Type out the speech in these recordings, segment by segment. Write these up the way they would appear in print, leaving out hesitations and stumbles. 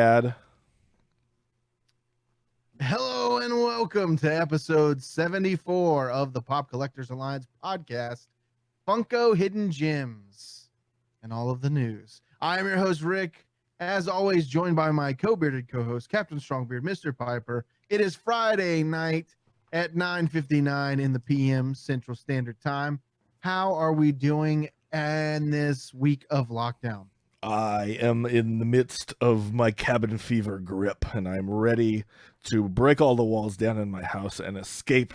Ad. Hello and welcome to episode 74 of the Pop Collectors Alliance podcast, Funko Hidden Gems, and all of the news. I am your host, Rick, as always, joined by my co-bearded co-host, Captain Strongbeard, Mr. Piper. It is Friday night at 9:59 in the PM Central Standard Time. How are we doing in this week of lockdown? I am in the midst of my cabin fever grip, and I'm ready to break all the walls down in my house and escape,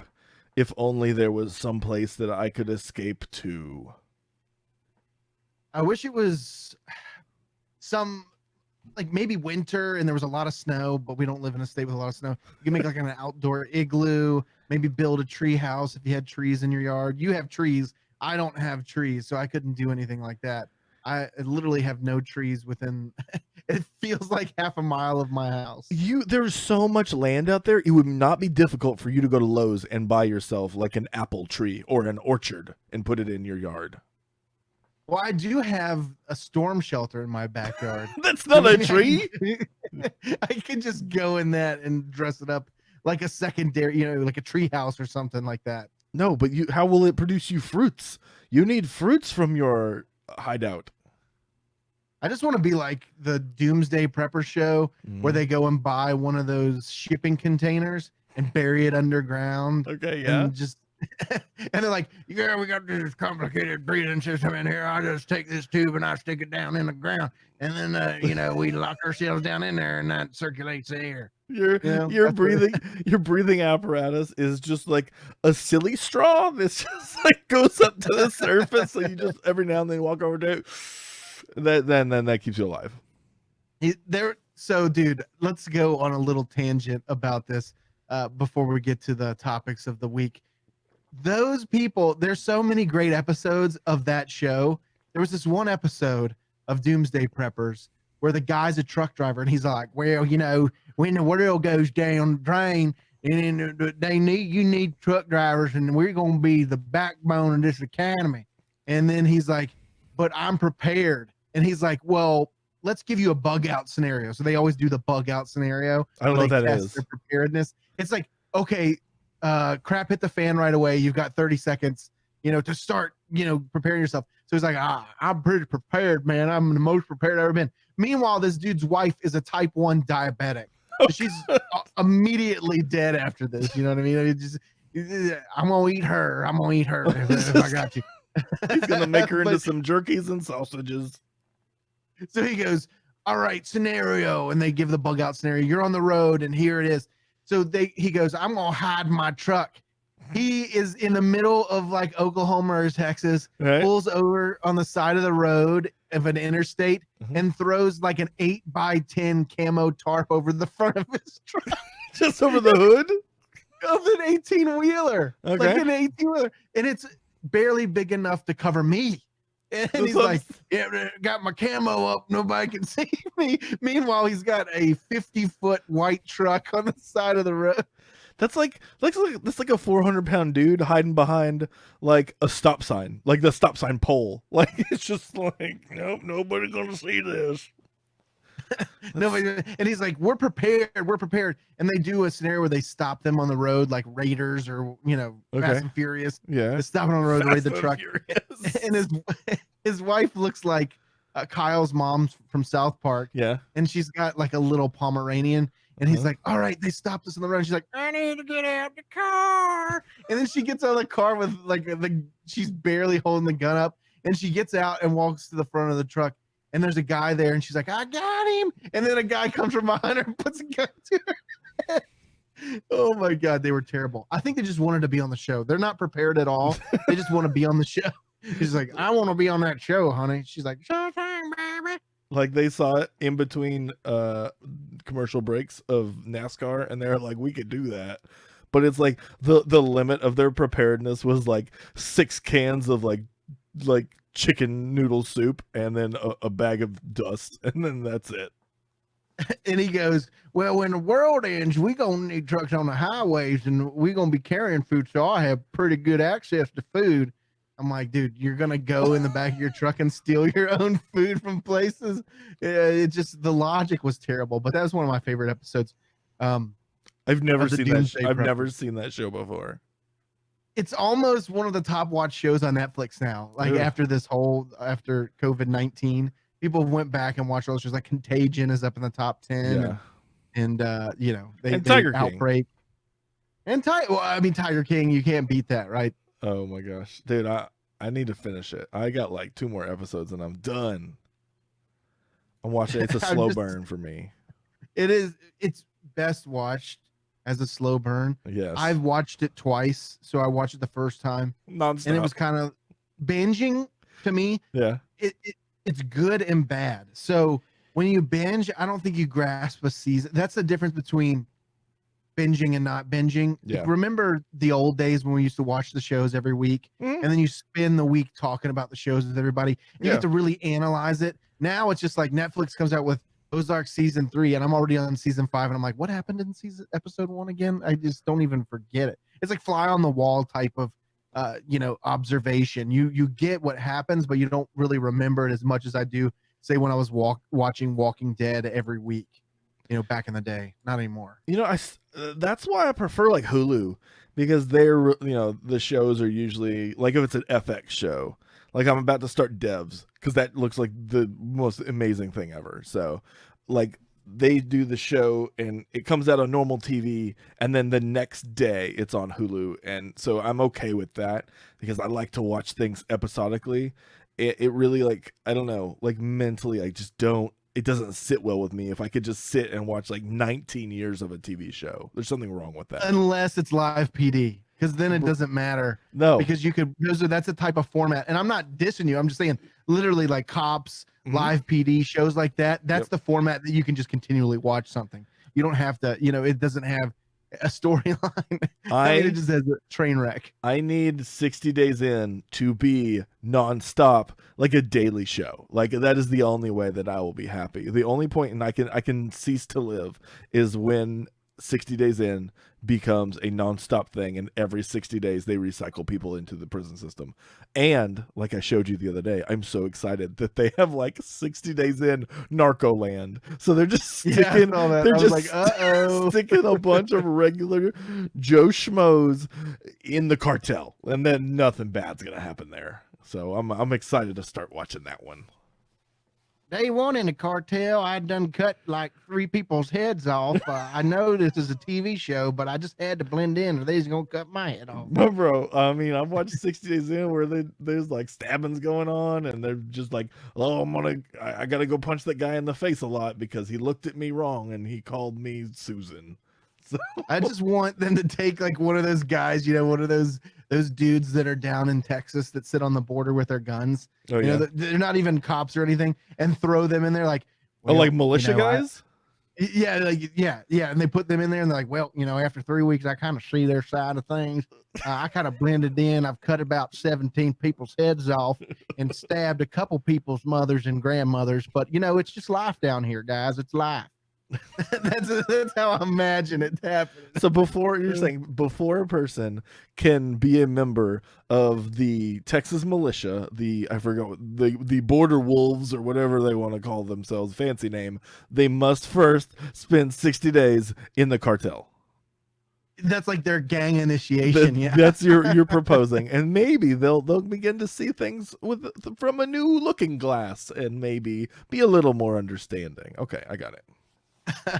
if only there was some place that I could escape to. I wish it was some, like maybe winter and there was a lot of snow, but we don't live in a state with a lot of snow. You can make like an outdoor igloo, maybe build a tree house if you had trees in your yard. You have trees. I don't have trees, so I couldn't do anything like that. I literally have no trees within, it feels like half a mile of my house. There's so much land out there, it would not be difficult for you to go to Lowe's and buy yourself like an apple tree or an orchard and put it in your yard. Well, I do have a storm shelter in my backyard. That's not a tree. I could just go in that and dress it up like a secondary, like a tree house or something like that. No, but how will it produce you fruits? You need fruits from your hideout. I just want to be like the Doomsday Prepper show where they go and buy one of those shipping containers and bury it underground. Okay, yeah. And just and they're like, yeah, we got this complicated breathing system in here. I just take this tube and I stick it down in the ground, and then we lock ourselves down in there, and that circulates the air. Your breathing apparatus is just like a silly straw that just like goes up to the surface, so you just every now and then walk over to it. Then that keeps you alive. So, dude, let's go on a little tangent about this before we get to the topics of the week. Those people, there's so many great episodes of that show. There was this one episode of Doomsday Preppers where the guy's a truck driver and he's like, well, when the world goes down the drain and you need truck drivers and we're going to be the backbone of this economy. And then he's like, but I'm prepared. And he's like, well, let's give you a bug out scenario. So they always do the bug out scenario. I don't know what that is. Their preparedness. It's like, okay, crap hit the fan right away. You've got 30 seconds, to start, preparing yourself. So he's like, I'm pretty prepared, man. I'm the most prepared I've ever been. Meanwhile, this dude's wife is a type 1 diabetic. So she's immediately dead after this. You know what I mean? I'm going to eat her. I'm going to eat her if I got you. He's going to make her into some jerkies and sausages. So he goes, all right, scenario. And they give the bug out scenario. You're on the road and here it is. So he goes, I'm going to hide my truck. He is in the middle of like Oklahoma or Texas, right? Pulls over on the side of the road of an interstate and throws like an 8x10 camo tarp over the front of his truck. Just over the hood? Of an 18-wheeler. Okay. Like an 18-wheeler. And it's barely big enough to cover me. And he's like, yeah, got my camo up. Nobody can see me. Meanwhile, he's got a 50-foot white truck on the side of the road. That's like a 400-pound dude hiding behind like a stop sign, like the stop sign pole. Like it's just like, nope, nobody's gonna see this. Nobody. And he's like, we're prepared. And they do a scenario where they stop them on the road, like Raiders or Fast and Furious. Yeah, they stop them on the road to raid the truck. And his wife looks like Kyle's mom from South Park. Yeah, and she's got like a little Pomeranian. And he's like, all right, they stopped us on the road. And she's like, I need to get out the car. And then she gets out of the car with like she's barely holding the gun up. And she gets out and walks to the front of the truck. And there's a guy there. And she's like, I got him. And then a guy comes from behind her and puts a gun to her head. Oh my God, they were terrible. I think they just wanted to be on the show. They're not prepared at all. They just want to be on the show. He's like, I want to be on that show, honey. She's like, showtime, baby. Like they saw it in between commercial breaks of NASCAR and they're like, we could do that. But it's like the limit of their preparedness was like 6 cans of like chicken noodle soup and then a bag of dust. And then that's it. And he goes, well, when the world ends, we going to need trucks on the highways and we going to be carrying food. So I have pretty good access to food. I'm like, dude, you're gonna go in the back of your truck and steal your own food from places. It just the logic was terrible, but that was one of my favorite episodes. I've never of the seen that. Doomsday I've never Preppers. seen that show before. It's almost one of the top watched shows on Netflix now. Like Ugh. after COVID-19, people went back and watched all those shows. Like Contagion is up in the top 10, Yeah. and you know And Tiger King. Outbreak, and Tiger King. You can't beat that, right? Oh my gosh, dude, I need to finish it. I got like 2 more episodes and I'm done. I'm watching. It's a slow burn for me. It is. It's best watched as a slow burn. Yes, I've watched it twice, so I watched it the first time, nonstop. and it was kind of binging to me. Yeah, it's good and bad. So when you binge, I don't think you grasp a season. That's the difference between binging and not binging. Yeah. Remember the old days when we used to watch the shows every week, and then you spend the week talking about the shows with everybody. You get to really analyze it. Now it's just like Netflix comes out with Ozark season 3, and I'm already on season 5, and I'm like, what happened in episode 1 again? I just don't even forget it. It's like fly on the wall type of observation. You get what happens, but you don't really remember it as much as I do, say, when I was watching Walking Dead every week, back in the day. Not anymore. That's why I prefer like Hulu, because they're, the shows are usually like, if it's an FX show, like I'm about to start Devs, because that looks like the most amazing thing ever. So like they do the show and it comes out on normal TV, and then the next day it's on Hulu. And so I'm okay with that, because I like to watch things episodically. It really, like, I don't know, like mentally, I just don't, it doesn't sit well with me if I could just sit and watch like 19 years of a TV show. There's something wrong with that. Unless it's live PD, because then it doesn't matter. No, because that's a type of format. And I'm not dissing you. I'm just saying, literally, like Cops, live PD shows like that. That's the format that you can just continually watch something. You don't have to, it doesn't have a storyline. It just has a train wreck. I need 60 Days In to be nonstop, like a daily show. Like that is the only way that I will be happy. The only point and I can cease to live is when 60 Days In becomes a nonstop thing, and every 60 days they recycle people into the prison system. And like I showed you the other day, I'm so excited that they have like 60 Days In Narcoland. So they're just sticking, sticking a bunch of regular Joe Schmoes in the cartel, and then nothing bad's gonna happen there. So I'm excited to start watching that one. Day 1 in the cartel, I done cut like 3 people's heads off. I know this is a TV show, but I just had to blend in, or they's gonna cut my head off. But bro, I mean, I've watched 60 Days In where there's like stabbings going on, and they're just like, oh, I gotta go punch that guy in the face a lot because he looked at me wrong and he called me Susan. So I just want them to take like one of those guys, one of those dudes that are down in Texas that sit on the border with their guns. Oh, yeah. They're not even cops or anything, and throw them in there like, like militia guys. And they put them in there, and they're like, well, after 3 weeks, I kind of see their side of things. I kind of blended in. I've cut about 17 people's heads off and stabbed a couple people's mothers and grandmothers. But it's just life down here, guys. It's life. that's how I imagine it happening. So before a person can be a member of the Texas militia, the border wolves or whatever they want to call themselves, fancy name, they must first spend 60 days in the cartel. That's like their gang initiation. That's you're proposing, and maybe they'll begin to see things from a new looking glass, and maybe be a little more understanding. Okay, I got it.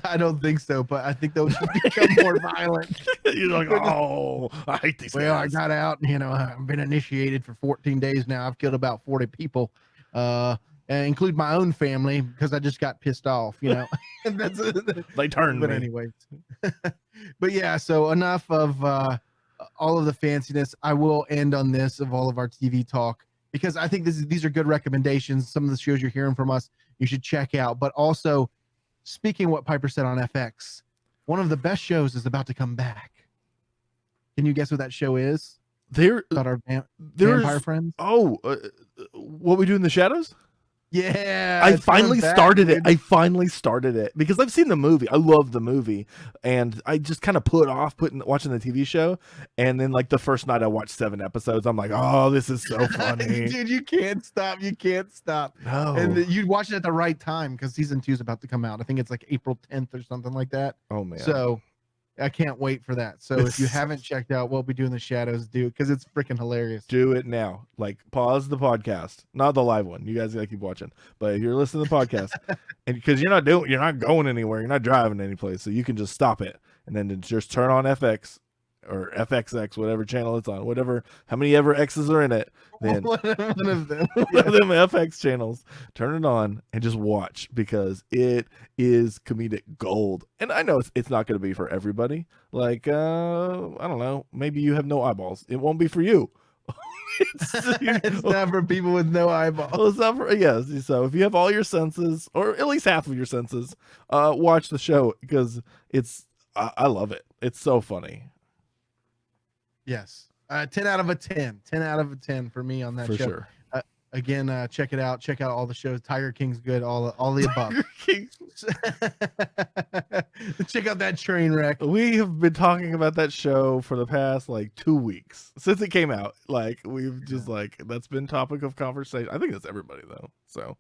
I don't think so, but I think they'll just become more violent. You're like, oh, I hate these guys. I got out, and I've been initiated for 14 days now. I've killed about 40 people, and include my own family, because I just got pissed off. They turned But me. anyways, but yeah. So enough of all of the fanciness. I will end on this of all of our TV talk, because I think these are good recommendations. Some of the shows you're hearing from us, you should check out. But also, speaking of what Piper said on FX, one of the best shows is about to come back. Can you guess what that show is? About our vampire friends. Oh, What We Do in the Shadows? Yeah, I it's coming finally back, started it. dude. I finally started it because I've seen the movie. I love the movie, and I just kind of put off watching the TV show. And then, like the first night, I watched 7 episodes. I'm like, oh, this is so funny. Dude, you can't stop. You can't stop. And No. you watch it at the right time because season 2 is about to come out. I think it's like April 10th or something like that. Oh man. So I can't wait for that. So if you haven't checked out What We Do in the Shadows, do it because it's freaking hilarious. Do it now. Like pause the podcast, not the live one. You guys gotta keep watching. But if you're listening to the podcast, and because you're not going anywhere, you're not driving any place, so you can just stop it and then just turn on FX or FXX, whatever channel it's on, whatever, how many ever X's are in it. Then one of them. one of them FX channels, turn it on and just watch because it is comedic gold. And I know it's not going to be for everybody. Like, I don't know, maybe you have no eyeballs. It won't be for you. It's not for people with no eyeballs. Well, it's not for, yes. So if you have all your senses, or at least half of your senses, watch the show because I love it. It's so funny. Yes. 10 out of a 10. 10 out of a 10 for me on that For show. sure. Again, check it out. Check out all the shows. Tiger King's good. All the above. Check out that train wreck. We have been talking about that show for the past like 2 weeks since it came out. Like we've just like that's been topic of conversation. I think that's everybody though. So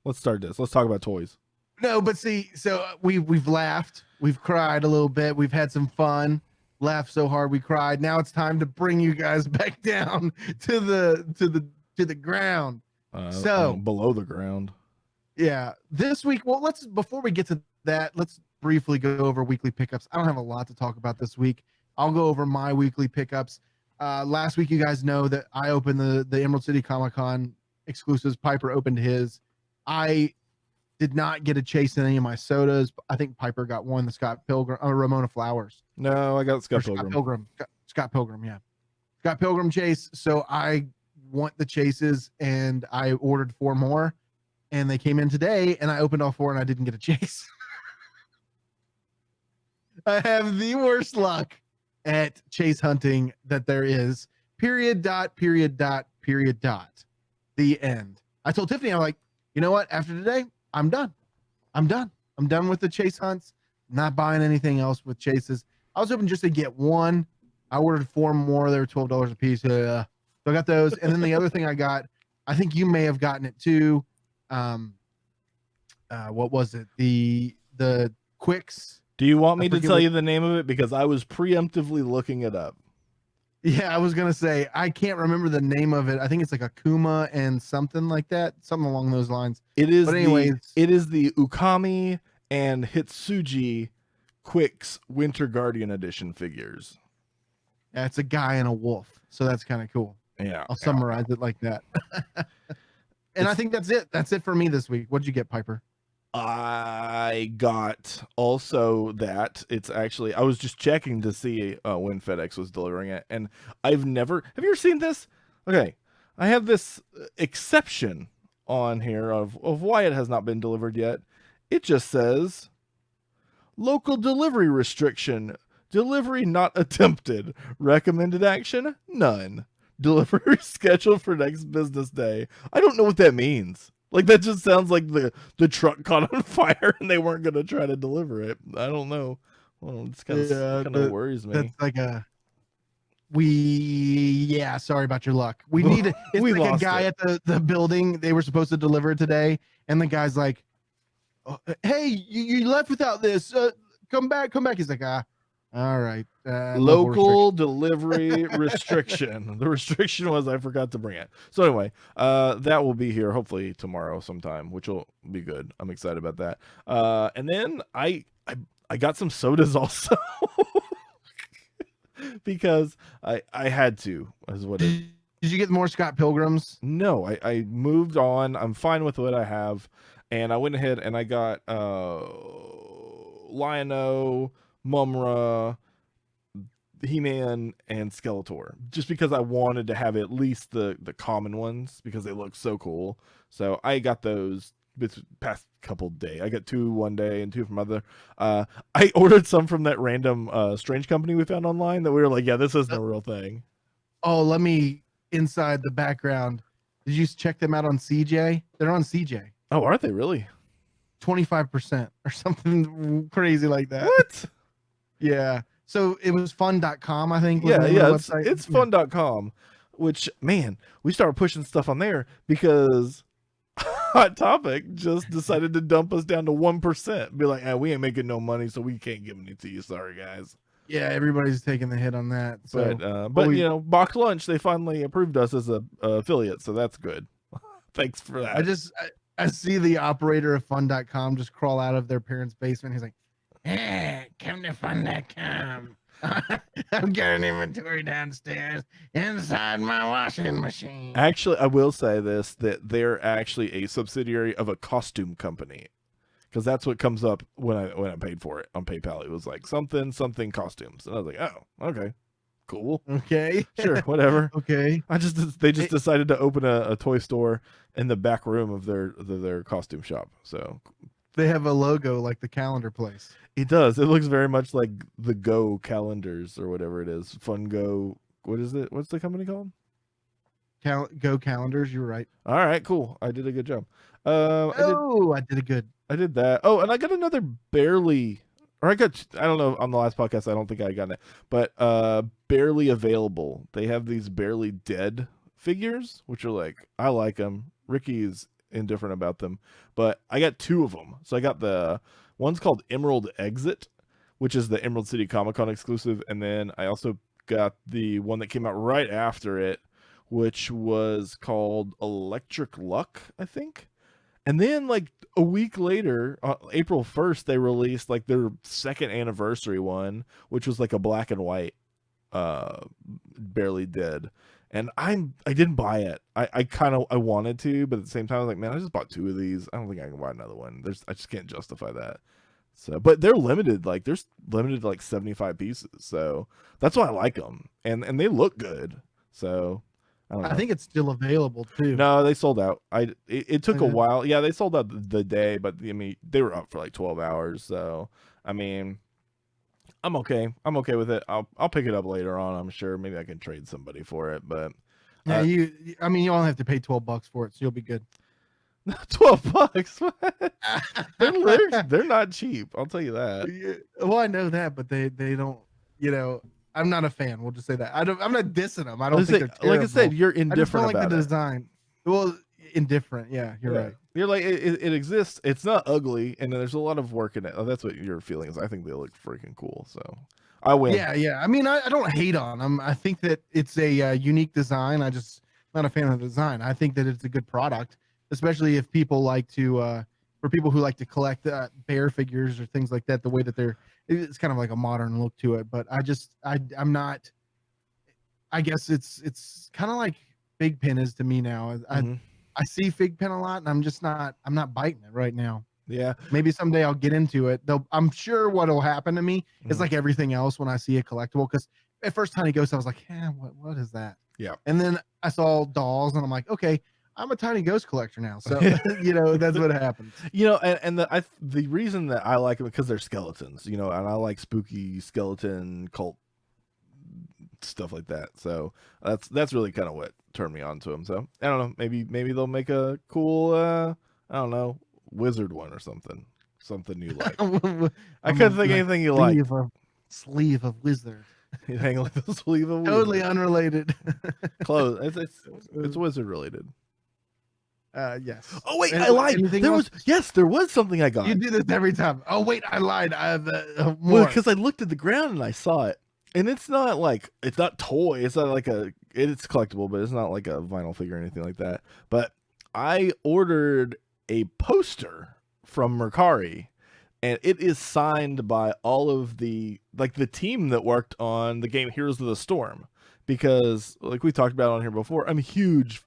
let's start this. Let's talk about toys. No, but see, so we've laughed, we've cried a little bit, we've had some fun. Laughed so hard we cried. Now it's time to bring you guys back down to the ground. So below the ground. Yeah, this week. Well, before we get to that, let's briefly go over weekly pickups. I don't have a lot to talk about this week. I'll go over my weekly pickups. Last week, you guys know that I opened the Emerald City Comic Con exclusives. Piper opened his. I did not get a chase in any of my sodas. I think Piper got one. The Scott Pilgrim, Ramona Flowers. No, I got Scott Pilgrim. Scott Pilgrim, yeah. Scott Pilgrim chase. So I want the chases, and I ordered 4 more, and they came in today, and I opened all 4, and I didn't get a chase. I have the worst luck at chase hunting that there is. Period. The end. I told Tiffany, I'm like, you know what? After today, I'm done. I'm done with the chase hunts. Not buying anything else with chases. I was hoping just to get one. I ordered 4 more. They were $12 a piece. So I got those. And then the other thing I got, I think you may have gotten it too. What was it? The Quicks. Do you want me to tell you the name of it? Because I was preemptively looking it up. Yeah, I was going to say, I can't remember the name of it. I think it's like Akuma and something like that. Something along those lines. It is, but anyways, it is the Ukami and Hitsuji Quicks Winter Guardian Edition figures. Yeah, it's a guy and a wolf. So that's kind of cool. Yeah. I'll summarize it like that. And I think that's it. That's it for me this week. What'd you get, Piper? I got also that it's actually, I was just checking to see when FedEx was delivering it, and have you ever seen this? Okay, I have this exception on here of why it has not been delivered yet. It just says local delivery restriction, delivery not attempted, recommended action none, delivery scheduled for next business day. I don't know what that means. Like, that just sounds like the truck caught on fire and they weren't going to try to deliver it. I don't know. Well, it's kind of worries me. That's like sorry about your luck. We need it's we like a lost guy it. at the building. They were supposed to deliver it today. And the guy's like, oh, hey, you left without this. Come back. He's like, all right. Local delivery restriction. The restriction was I forgot to bring it. So anyway, that will be here hopefully tomorrow sometime, which will be good. I'm excited about that. And then I got some sodas also because I had to. Is what it. Did you get more Scott Pilgrims? No, I moved on. I'm fine with what I have, and I went ahead and I got Lion-O, Mumra, He-Man, and Skeletor, just because I wanted to have at least the common ones because they look so cool. So I got those this past couple days. I got 2 one day and 2 from other. I ordered some from that random strange company we found online that we were like, yeah, this isn't a real thing. Oh, let me inside the background. Did you check them out on CJ? They're on CJ. Oh, are they really? 25% or something crazy like that. What? Yeah. So it was fun.com, I think. Was Yeah, the name yeah. of the website. It's fun.com, which, man, we started pushing stuff on there because Hot Topic just decided to dump us down to 1%. Be like, we ain't making no money, so we can't give any to you. Sorry, guys. Yeah, everybody's taking the hit on that. So, but you know, Box Lunch, they finally approved us as a affiliate, so that's good. Thanks for that. I see the operator of fun.com just crawl out of their parents' basement. He's like, hey, come to fun.com. I've got an inventory downstairs inside my washing machine. Actually, I will say this, that they're actually a subsidiary of a costume company. Because that's what comes up when I paid for it on PayPal. It was like something costumes, and I was like, oh, okay, cool, okay, sure, whatever. Okay. They just decided to open a toy store in the back room of their costume shop. So they have a logo like the calendar place. It does. It looks very much like the Go calendars or whatever it is. Fun Go. What is it? What's the company called? Go calendars. You're right. All right, cool. I did a good job. I did a good. I did that. Oh, and I got another barely, or I don't know, on the last podcast, I don't think I got it, but barely available. They have these barely dead figures, which are like, I like them. Ricky is indifferent about them, but I got 2 of them. So I got the one's called Emerald Exit, which is the Emerald City Comic Con exclusive, and then I also got the one that came out right after it, which was called Electric Luck, I think. And then like a week later, April 1st, they released like their 2nd anniversary one, which was like a black and white barely dead. And I didn't buy it. I wanted to, but at the same time I was like, man, I just bought 2 of these. I don't think I can buy another one. I just can't justify that. So, but they're limited, like there's limited to like 75 pieces. So that's why I like them. And they look good. So I think it's still available too. No, they sold out. It took a while. Yeah, they sold out the day, but I mean, they were up for like 12 hours. So, I mean, I'm okay. I'm okay with it. I'll pick it up later on. I'm sure maybe I can trade somebody for it, but yeah, you only have to pay $12 for it, so you'll be good. $12? They're not cheap. I'll tell you that. Well, I know that, but they don't. I'm not a fan. We'll just say that. I'm not dissing them. I don't think they're terrible. Like I said, you're indifferent I just don't like about the design. Well, indifferent. Yeah, you're right. You're like it exists. It's not ugly, and there's a lot of work in it. Oh, that's what your feeling is. I think they look freaking cool. So I win. Yeah. I mean, I don't hate on them. I think that it's a unique design. I just not a fan of the design. I think that it's a good product, especially if people like to. For people who like to collect bear figures or things like that, the way that it's kind of like a modern look to it. But I'm not. I guess it's kind of like FigPin is to me now. I see FigPin a lot, and I'm not biting it right now. Yeah, maybe someday I'll get into it. Though I'm sure what'll happen to me is like everything else when I see a collectible. Because at first Tiny Ghost, I was like, what is that? Yeah. And then I saw dolls, and I'm like, okay, I'm a Tiny Ghost collector now. So that's what happens. And the reason that I like them because they're skeletons. And I like spooky skeleton cult stuff like that. So that's really kind of what turned me on to them. So I don't know, maybe they'll make a cool I don't know, wizard one or something you like. I couldn't think of anything you like. Sleeve of wizard. You hang like the sleeve of wizard. Totally unrelated. Close. It's wizard related. Yes. Oh wait, I lied. There was something I got. You do this every time. Oh wait, I lied. I have more. Well, because I looked at the ground and I saw it. And it's not toy. It's not like it's collectible, but it's not like a vinyl figure or anything like that. But I ordered a poster from Mercari, and it is signed by all of the team that worked on the game Heroes of the Storm. Because like we talked about on here before, I'm a huge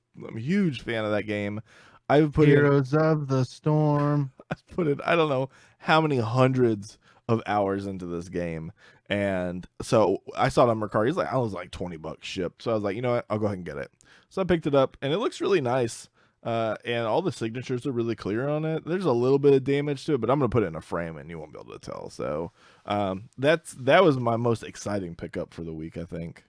fan of that game. I've put Heroes of the Storm. I've put in I don't know how many hundreds of hours into this game. And so I saw it on Mercari. I was like $20 shipped. So I was like, you know what? I'll go ahead and get it. So I picked it up, and it looks really nice. And all the signatures are really clear on it. There's a little bit of damage to it, but I'm going to put it in a frame, and you won't be able to tell. So that was my most exciting pickup for the week, I think.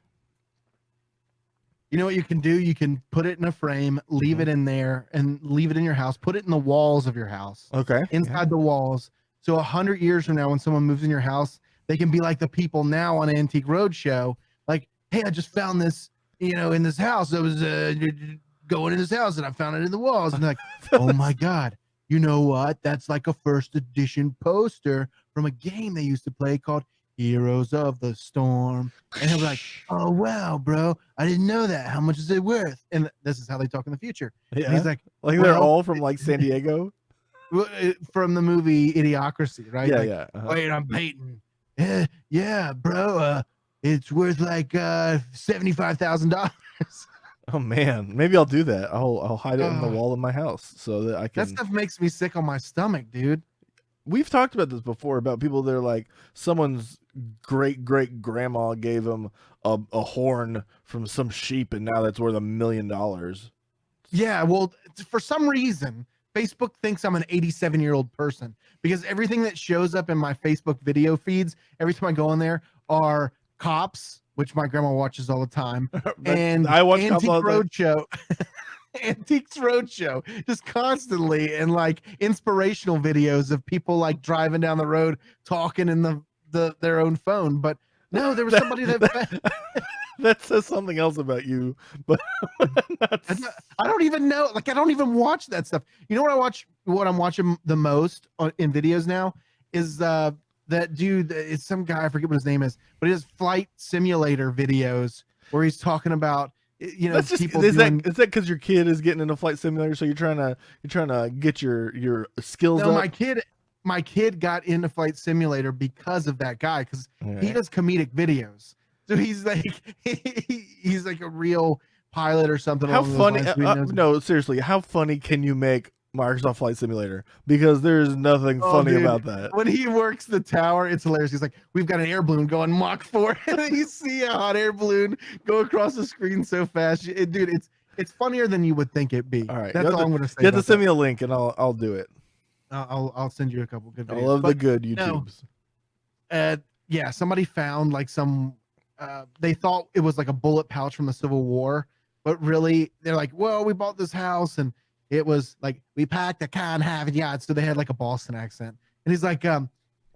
You know what you can do? You can put it in a frame, leave it in there, and leave it in your house. Put it in the walls of your house, Okay. inside the walls. So 100 years from now, when someone moves in your house, they can be like the people now on Antique Roadshow, like, "Hey, I just found this, in this house. I was going in this house and I found it in the walls." And they're like, "Oh my God, you know what? That's like a first edition poster from a game they used to play called Heroes of the Storm." And he'll be like, "Oh wow, bro, I didn't know that. How much is it worth?" And this is how they talk in the future. And he's Yeah. like, Like they're "Well, all from like San Diego. from the movie Idiocracy, right? Yeah, Like, yeah. wait, I'm Peyton. Yeah, bro. It's worth like $75,000." Oh man, maybe I'll do that. I'll hide it in the wall of my house so that I That can. stuff makes me sick on my stomach, dude. We've talked about this before about people that are like someone's great grandma gave them a horn from some sheep and now that's worth $1 million. Yeah, well, for some reason, Facebook thinks I'm an 87-year-old person because everything that shows up in my Facebook video feeds, every time I go in there, are cops, which my grandma watches all the time, and I watch Antique Cops all the time. Roadshow. Antiques Roadshow, just constantly, and like inspirational videos of people like driving down the road talking in their own phone. But no, there was somebody that that says something else about you, but I don't even know. Like, I don't even watch that stuff. You know what I watch? What I'm watching the most in videos now is that dude. It's some guy. I forget what his name is, but he has flight simulator videos where he's talking about that's just people is doing. that because your kid is getting into flight simulator, so you're trying to get your skills No, up? my kid got into flight simulator because of that guy, because he does comedic videos. So he's like he's like a real pilot or something. How along funny? those lines, no, seriously, how funny can you make Microsoft Flight Simulator? Because there's nothing funny dude, about that. when he works the tower, it's hilarious. He's like, "We've got an air balloon going Mach 4," and then you see a hot air balloon go across the screen so fast. Dude, it's funnier than you would think it'd be. All right, That's all I'm gonna say. You have to send me a link, and I'll do it. I'll send you a couple good videos. I love the good YouTubes. Yeah, somebody found like some. They thought it was like a bullet pouch from the Civil War, but really they're like, "Well, we bought this house and it was like we packed a car and half a yard." So they had like a Boston accent, and he's like, "I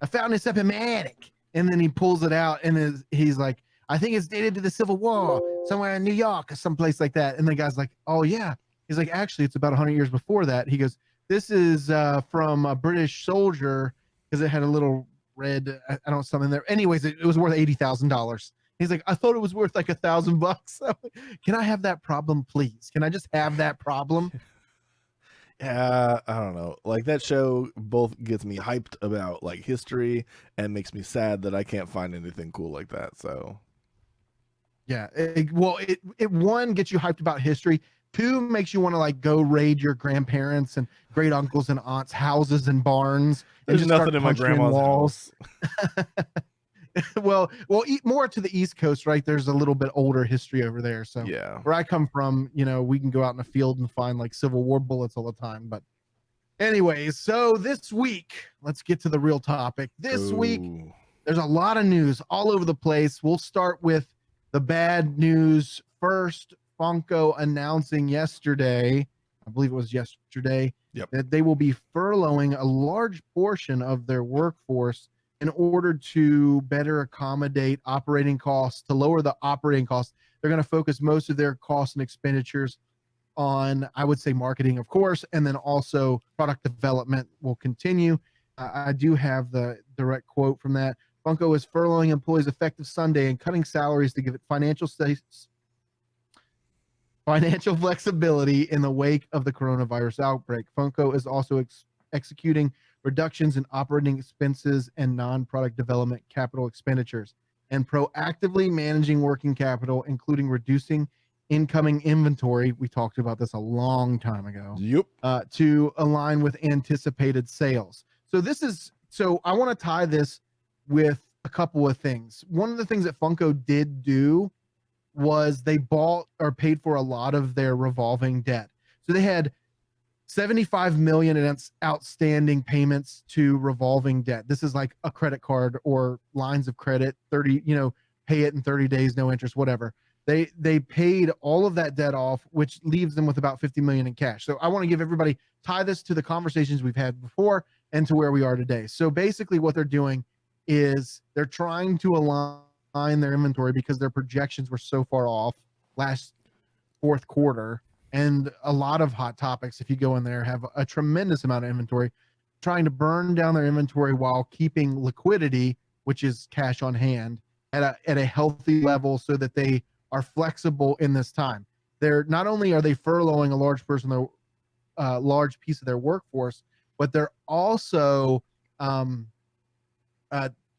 found this up in my attic," and then he pulls it out and he's like, "I think it's dated to the Civil War, somewhere in New York or someplace like that." And the guy's like, "Oh yeah," he's like, "Actually, it's about 100 years before that." He goes, "This is from a British soldier," because it had a little red, I don't know, something there. Anyways, it was worth $80,000. He's like, "I thought it was worth like $1,000. Can I have that problem, please? Can I just have that problem?" Yeah, I don't know. Like that show both gets me hyped about like history and makes me sad that I can't find anything cool like that. So yeah, it one gets you hyped about history. Two makes you want to like go raid your grandparents and great uncles and aunts' houses and barns. And there's just nothing in my grandma's house. well, more to the East Coast, right? There's a little bit older history over there. So Yeah, where I come from, we can go out in the field and find like Civil War bullets all the time. But anyways, so this week, let's get to the real topic. This week, there's a lot of news all over the place. We'll start with the bad news first. Funko announcing yesterday, I believe it was yesterday, that they will be furloughing a large portion of their workforce in order to better accommodate operating costs, to lower the operating costs. They're going to focus most of their costs and expenditures on, I would say, marketing, of course, and then also product development will continue. I do have the direct quote from that. Funko is furloughing employees effective Sunday and cutting salaries to give it financial flexibility in the wake of the coronavirus outbreak. Funko is also executing reductions in operating expenses and non-product development capital expenditures and proactively managing working capital, including reducing incoming inventory. We talked about this a long time ago. To align with anticipated sales. So I want to tie this with a couple of things. One of the things that Funko did do was they bought or paid for a lot of their revolving debt. So they had 75 million in outstanding payments to revolving debt. This is like a credit card or lines of credit, 30, pay it in 30 days, no interest, whatever. They paid all of that debt off, which leaves them with about 50 million in cash. So I want to give everybody, tie this to the conversations we've had before and to where we are today. So basically what they're doing is they're trying to align their inventory because their projections were so far off last fourth quarter. And a lot of Hot Topics, if you go in there, have a tremendous amount of inventory, trying to burn down their inventory while keeping liquidity, which is cash on hand, at a healthy level so that they are flexible in this time. They're not only are they furloughing a large piece of their workforce, but they're also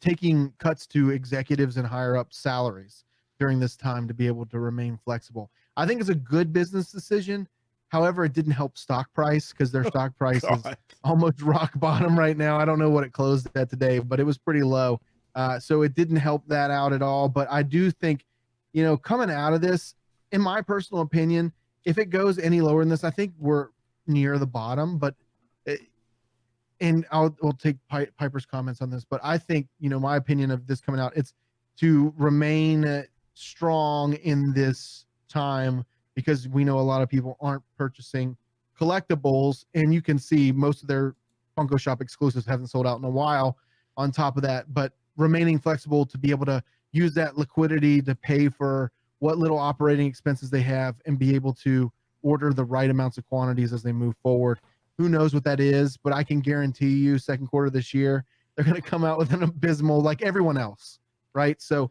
taking cuts to executives and higher up salaries during this time to be able to remain flexible. I think it's a good business decision. However, it didn't help stock price because their stock price is almost rock bottom right now. I don't know what it closed at today, but it was pretty low. So it didn't help that out at all. But I do think, coming out of this, in my personal opinion, if it goes any lower than this, I think we're near the bottom. But and we'll take Piper's comments on this. But I think, my opinion of this coming out, it's to remain strong in this time because we know a lot of people aren't purchasing collectibles, and you can see most of their Funko Shop exclusives haven't sold out in a while on top of that. But remaining flexible to be able to use that liquidity to pay for what little operating expenses they have and be able to order the right amounts of quantities as they move forward. Who knows what that is, but I can guarantee you second quarter this year, they're going to come out with an abysmal like everyone else, right? So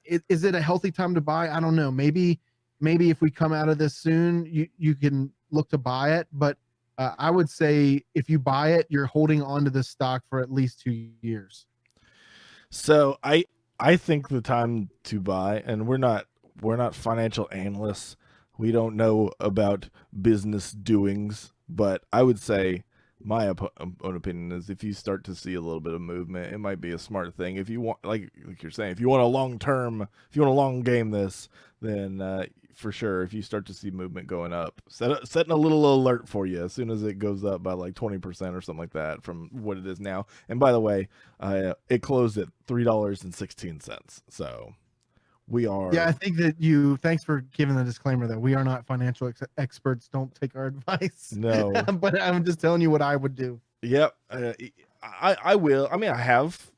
is it a healthy time to buy? I don't know. Maybe if we come out of this soon, you can look to buy it. But I would say if you buy it, you're holding on to this stock for at least 2 years. So I think the time to buy, and we're not financial analysts. We don't know about business doings, but I would say my own opinion is if you start to see a little bit of movement, it might be a smart thing. If you want, like you're saying, if you want a long game this, then for sure, if you start to see movement going up, setting a little alert for you as soon as it goes up by like 20% or something like that from what it is now. And by the way, it closed at $3.16. So we are. Yeah, I think that thanks for giving the disclaimer that we are not financial experts. Don't take our advice. No. But I'm just telling you what I would do. Yep. I will. I mean, I have,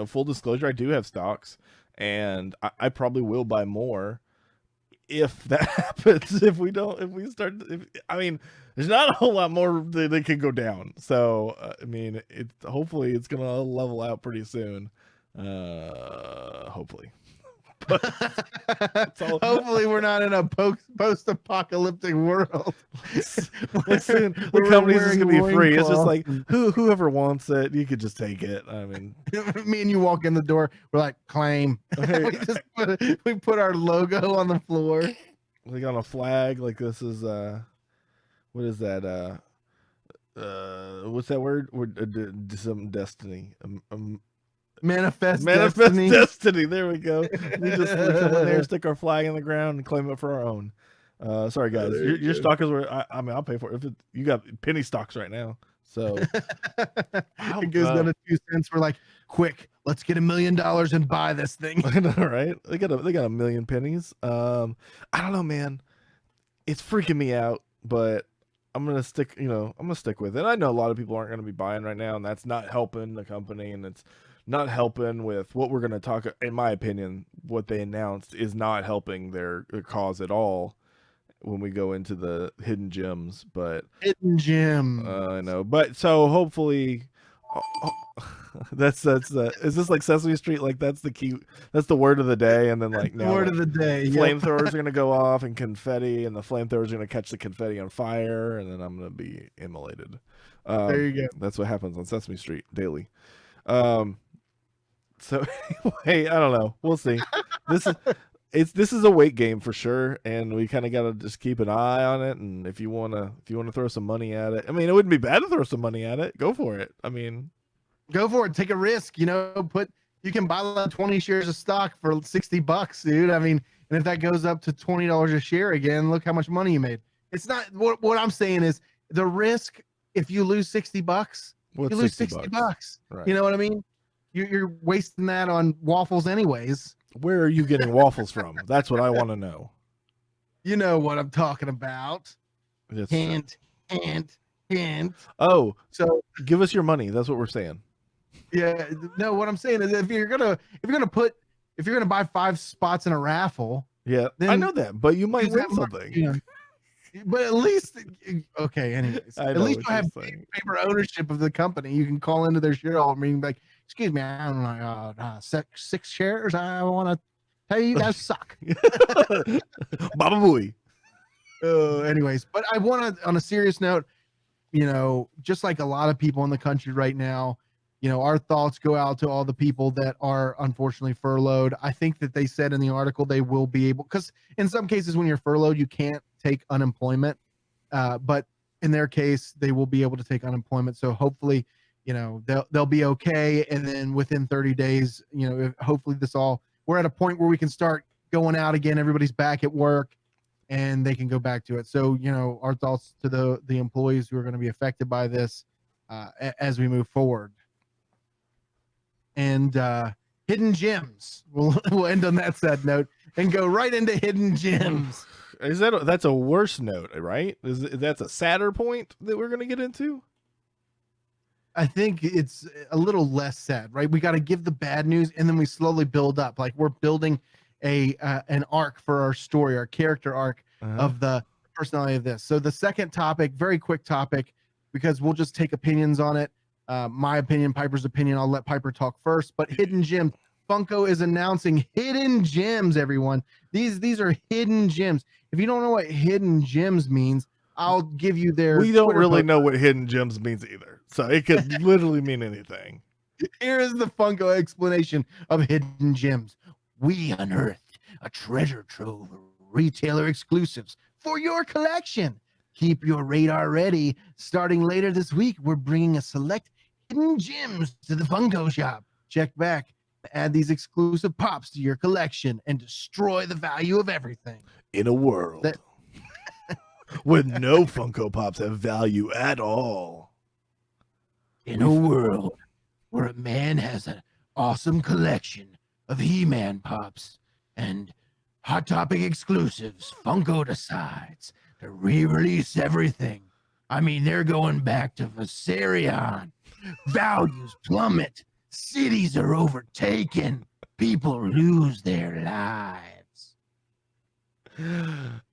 full disclosure, I do have stocks, and I probably will buy more if that happens. There's not a whole lot more that can go down. So, hopefully it's going to level out pretty soon. Hopefully. Hopefully we're not in a post-apocalyptic world. Listen, the company's just gonna be free. It's just like whoever wants it, you could just take it. I mean, me and you walk in the door, we're like, claim. we put our logo on the floor, like on a flag. Like this is what is that? What's that word? Some destiny. Manifest destiny. There we go. We come in there, stick our flag in the ground, and claim it for our own. Sorry guys, your stock is where I'll pay for it. You got penny stocks right now, so it goes down to 2 cents. We're like, quick, let's get $1 million and buy this thing. I know, right? They got a million pennies. I don't know, man. It's freaking me out, but I'm gonna stick. I'm gonna stick with it. I know a lot of people aren't gonna be buying right now, and that's not helping the company, and it's not helping with what we're going to talk. In my opinion, what they announced is not helping their cause at all when we go into the hidden gems. But hidden gem, I know. But so hopefully, that's is this like Sesame Street? Like that's the key. That's the word of the day. And then like now, word of the day, flamethrowers are going to go off and confetti, and the flamethrowers are going to catch the confetti on fire, and then I'm going to be immolated. There you go. That's what happens on Sesame Street daily. So anyway, I don't know. We'll see. This is a wait game for sure, and we kind of got to just keep an eye on it. And if you wanna throw some money at it, it wouldn't be bad to throw some money at it. Go for it. Go for it. Take a risk. You can buy like 20 shares of stock for $60, dude. And if that goes up to $20 a share again, look how much money you made. It's not what I'm saying is the risk. If you lose $60, you lose $60. Right. You know what I mean? You're wasting that on waffles anyways. Where are you getting waffles from? That's what I want to know. You know what I'm talking about. That's Hint, hint, hint. Oh, So give us your money. That's what we're saying. yeah, no, what I'm saying is if you're gonna buy 5 spots in a raffle, Yeah, then I know that, but you might use win that money, something. you know. But at least, okay. Anyways, I at know least what you'll you're have saying. paper ownership of the company. You can call into their shareholder meeting, like, "Excuse me, I don't know, 6 shares. I want to tell you guys suck." Baba Booey. Anyways, but I want to, on a serious note, just like a lot of people in the country right now, our thoughts go out to all the people that are unfortunately furloughed. I think that they said in the article they will be able, because in some cases when you're furloughed, you can't take unemployment. But in their case, they will be able to take unemployment. So hopefully, they'll be okay. And then within 30 days, hopefully we're at a point where we can start going out again. Everybody's back at work and they can go back to it. So, our thoughts to the employees who are going to be affected by this as we move forward. And hidden gems. We'll end on that sad note and go right into hidden gems. That's a worse note, right? That's a sadder point that we're going to get into? I think it's a little less sad, right? We got to give the bad news and then we slowly build up. Like we're building an arc for our story, our character arc of the personality of this. So the second topic, very quick topic, because we'll just take opinions on it. My opinion, Piper's opinion. I'll let Piper talk first. But hidden gems. Funko is announcing hidden gems, everyone. These are hidden gems. If you don't know what hidden gems means, I'll give you their. We don't really know what hidden gems means either. So it could literally mean anything. Here is the Funko explanation of hidden gems. We unearthed a treasure trove of retailer exclusives for your collection. Keep your radar ready. Starting later this week, we're bringing a select hidden gems to the Funko shop. Check back. Add these exclusive pops to your collection and destroy the value of everything. In a world where no Funko Pops have value at all. In a world where a man has an awesome collection of He-Man Pops and Hot Topic exclusives, Funko decides to re-release everything. I mean, they're going back to Viserion. Values plummet. Cities are overtaken. People lose their lives.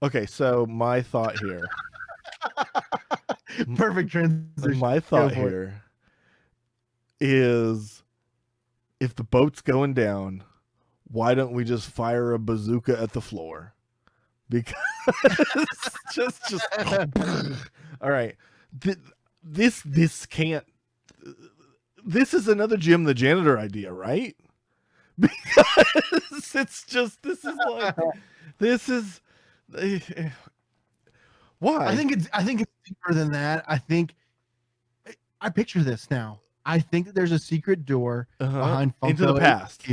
Okay, so my thought here. Perfect transition. My thought here is if the boat's going down, why don't we just fire a bazooka at the floor? Because just all right. This can't. This is another Jim the Janitor idea, right? Because it's just this is why? I think it's deeper than that. I picture this now. I think that there's a secret door behind Funko into the past. HQ.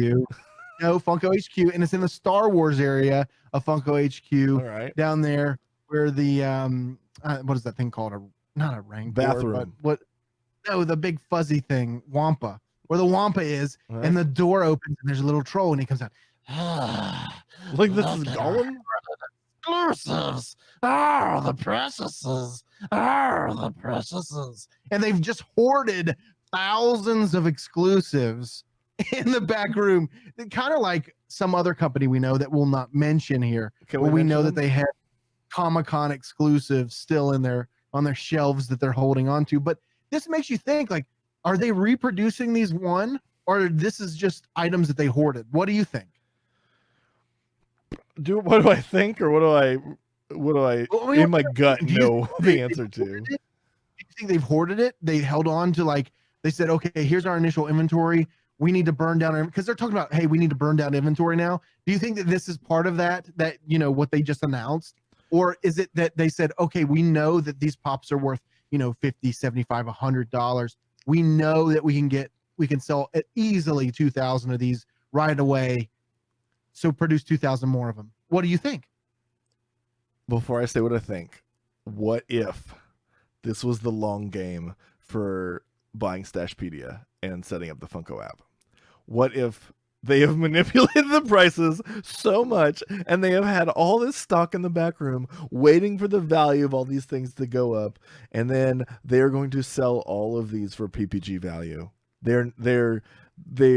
No, Funko HQ, and it's in the Star Wars area of Funko HQ. All right. Down there where the what is that thing called? Not a rank bathroom. But what? No, the big fuzzy thing, Wampa. Where the Wampa is, and the door opens, and there's a little troll, and he comes out. Like this is Gollum? Exclusives. The preciouses. The preciouses. And they've just hoarded thousands of exclusives in the back room. Kind of like some other company we know that we'll not mention here. We know that they have Comic-Con exclusives still on their shelves that they're holding on to. But this makes you think, like, are they reproducing these or this is just items that they hoarded? What do you think? What do I think, or what do I in my gut know the answer to? Do you think they've hoarded it? They held on to, they said, okay, here's our initial inventory. We need to burn down, because they're talking about, hey, we need to burn down inventory now. Do you think that this is part of that, what they just announced? Or is it that they said, okay, we know that these pops are worth, $50, $75, $100. We know that we can sell easily 2,000 of these right away. So produce 2,000 more of them. What do you think? Before I say what I think, what if this was the long game for buying Stashpedia and setting up the Funko app? What if They have manipulated the prices so much, and they have had all this stock in the back room waiting for the value of all these things to go up, and then they are going to sell all of these for PPG value. They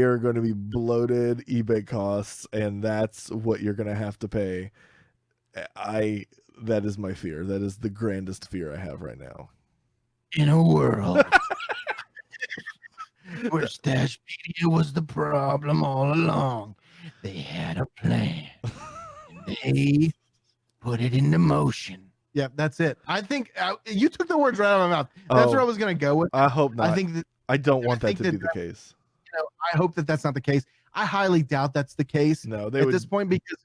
are going to be bloated eBay costs, and that's what you're going to have to pay. That is my fear. That is the grandest fear I have right now. In a world where Stashpedia was the problem all along, they had a plan. And they put it into motion. Yep, that's it. I think you took the words right out of my mouth. That's where I was going to go with. I hope not. I think that I don't want that to be the case. I hope that that's not the case. I highly doubt that's the case. No, this point, because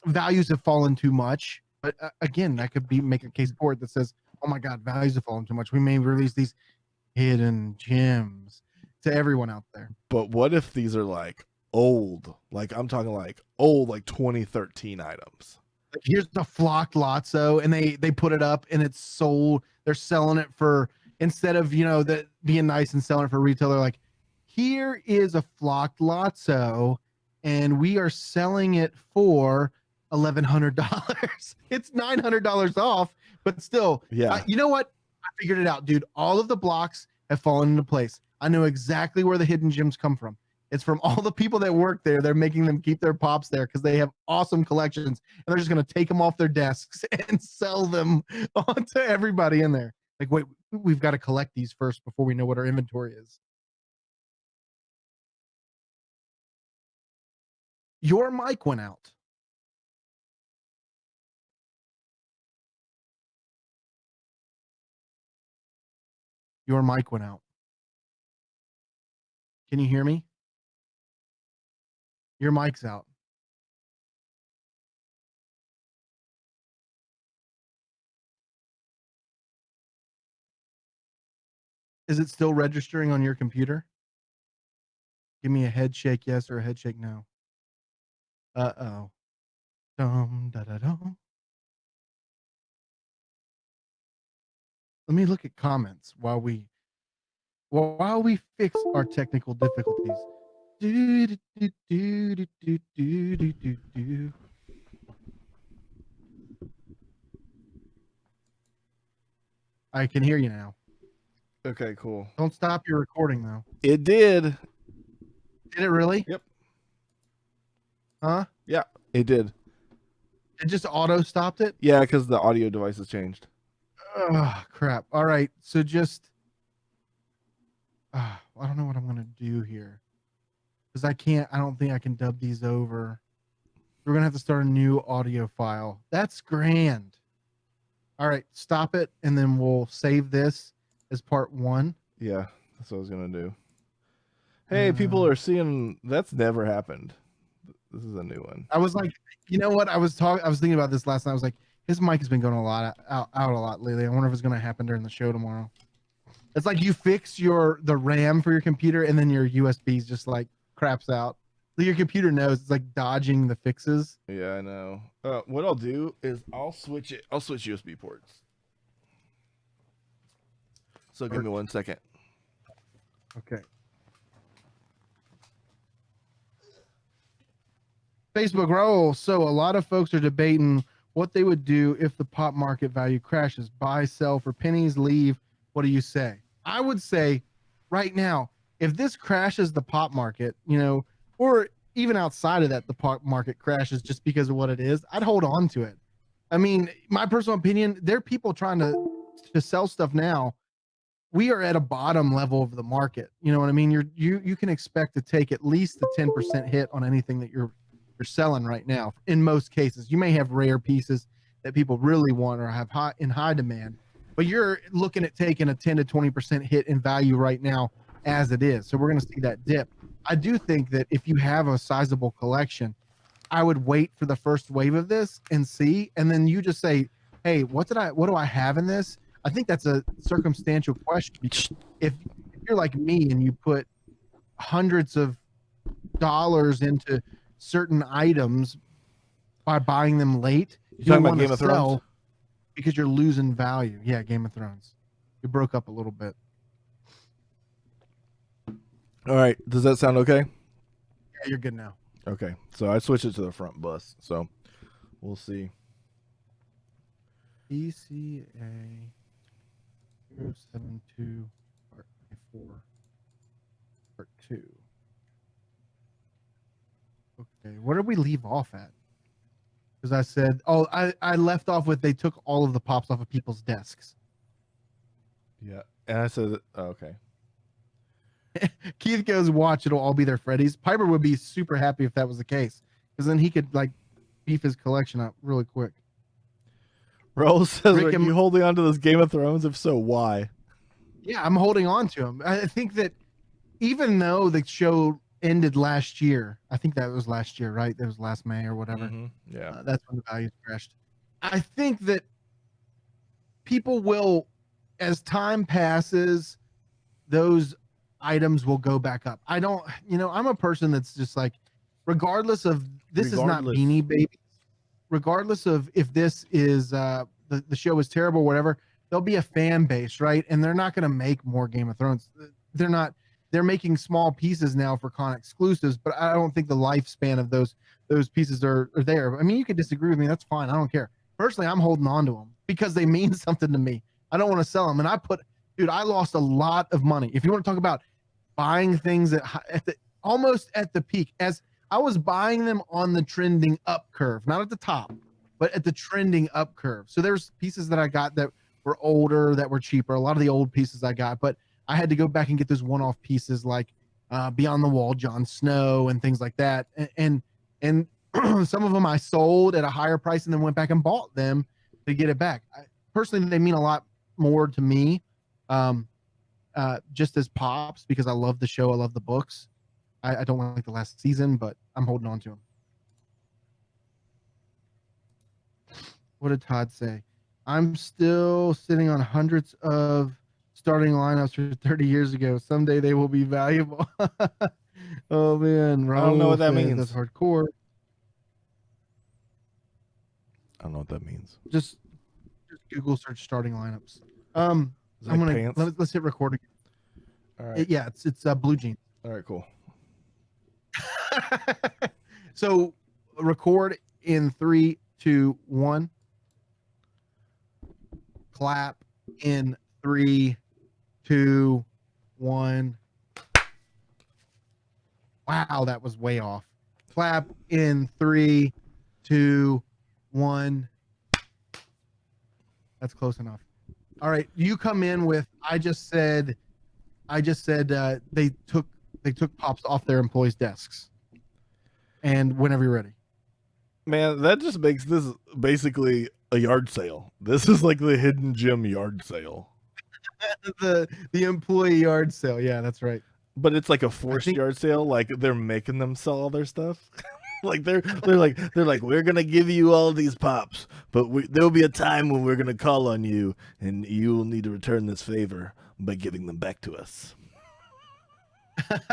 values have fallen too much. But again, that could make a case for it that says, "Oh my God, values have fallen too much. We may release these hidden gems to everyone out there." But what if these are like old? Like I'm talking like old, like 2013 items. Like here's the flocked Lotso, and they put it up, and it's sold. They're selling it for, instead of that being nice and selling it for retail, they're like, here is a flocked Lotso, and we are selling it for $1,100. It's $900 off, but still, yeah. You know what? I figured it out, dude. All of the blocks have fallen into place. I know exactly where the hidden gems come from. It's from all the people that work there. They're making them keep their pops there because they have awesome collections, and they're just going to take them off their desks and sell them on to everybody in there. Like, wait, we've got to collect these first before we know what our inventory is. Your mic went out. Your mic went out. Can you hear me? Your mic's out. Is it still registering on your computer? Give me a head shake yes or a head shake no. Uh-oh. Dum-da-da-dum. Let me look at comments while we fix our technical difficulties. I can hear you now. Okay, cool. Don't stop your recording though. It did. Did it really? Yep. Huh? Yeah, it did. It just auto stopped it? Yeah, because the audio device has changed. Oh, crap. All right. So just, I don't know what I'm going to do here. Because I don't think I can dub these over. We're going to have to start a new audio file. That's grand. All right. Stop it. And then we'll save this as part 1. Yeah, that's what I was going to do. Hey, people are seeing, that's never happened. This is a new one. I was like, you know what? I was thinking about this last night. I was like, his mic has been going out a lot lately. I wonder if it's going to happen during the show tomorrow. It's like you fix the RAM for your computer, and then your USB's just like craps out. So your computer knows it's like dodging the fixes. Yeah, I know. What I'll do is I'll switch USB ports. So give me 1 second. Okay. Facebook roll. So a lot of folks are debating what they would do if the pop market value crashes. Buy, sell for pennies, leave. What do you say? I would say right now, if this crashes the pop market, or even outside of that, the pop market crashes just because of what it is, I'd hold on to it. I mean, my personal opinion, there are people trying to sell stuff now. We are at a bottom level of the market. You know what I mean? You can expect to take at least a 10% hit on anything that you're selling right now. In most cases, you may have rare pieces that people really want or have high demand, but you're looking at taking a 10 to 20% hit in value right now as it is. So we're going to see that dip. I do think that if you have a sizable collection, I would wait for the first wave of this and see, and then you just say, hey, what do I have in this? I think that's a circumstantial question. If you're like me and you put hundreds of dollars into certain items by buying them late, you talking about Game of Thrones? Because you're losing value. Yeah, Game of Thrones. You broke up a little bit. All right. Does that sound okay? Yeah, you're good now. Okay, so I switched it to the front bus, so we'll see. PCA 072 Part 4 Part 2. Okay, where did we leave off at? Because I said, I left off with they took all of the pops off of people's desks. Yeah, and I said, oh, okay. Keith goes, watch, it'll all be their Freddy's. Piper would be super happy if that was the case, because then he could like beef his collection up really quick. Rose says, Rick are you holding on to this Game of Thrones? If so, why? Yeah, I'm holding on to him. I think that even though the show ended last year, I think that was last year, right? That was last May or whatever. Yeah. That's when the values crashed. I think that people will, as time passes, those items will go back up. I don't, I'm a person that's just like, regardless of this is not Beanie Babies, regardless of if this is the show is terrible or whatever, there'll be a fan base, right? And they're not going to make more Game of Thrones. They're making small pieces now for con exclusives, but I don't think the lifespan of those pieces are there. I mean, you could disagree with me. That's fine. I don't care. Personally, I'm holding on to them because they mean something to me. I don't want to sell them. And I lost a lot of money. If you want to talk about buying things almost at the peak, as I was buying them on the trending up curve, not at the top, but at the trending up curve. So there's pieces that I got that were older, that were cheaper. A lot of the old pieces I got, but I had to go back and get those one-off pieces like Beyond the Wall, Jon Snow, and things like that. And some of them I sold at a higher price and then went back and bought them to get it back. Personally, they mean a lot more to me, just as pops, because I love the show. I love the books. I don't like the last season, but I'm holding on to them. What did Todd say? I'm still sitting on hundreds of starting lineups from 30 years ago. Someday they will be valuable. Oh man, I don't know what that means. That's hardcore. I don't know what that means. Just Google search starting lineups. Let's hit record again. All right. It's blue jeans. All right, cool. So record in 3, 2, 1. Clap in 3, 2, 1. Wow, that was way off. Clap in 3, 2, 1. That's close enough. All right, you come in with I just said they took pops off their employees' desks. And whenever you're ready. Man, that just makes this basically a yard sale. This is like the hidden gem yard sale. the employee yard sale. Yeah, that's right. But it's like a forced yard sale. Like they're making them sell all their stuff. Like they're like we're gonna give you all these pops, but there'll be a time when we're gonna call on you, and you will need to return this favor by giving them back to us.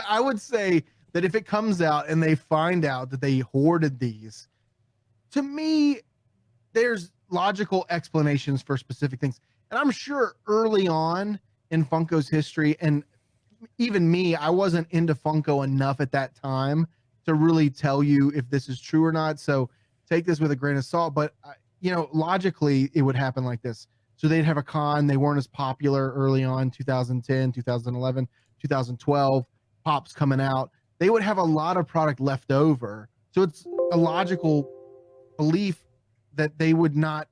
I would say that if it comes out and they find out that they hoarded these, to me, there's logical explanations for specific things. And I'm sure early on in Funko's history, and even me, I wasn't into Funko enough at that time to really tell you if this is true or not. So take this with a grain of salt. But, logically, it would happen like this. So they'd have a con. They weren't as popular early on, 2010, 2011, 2012, pops coming out. They would have a lot of product left over. So it's a logical belief that they would not,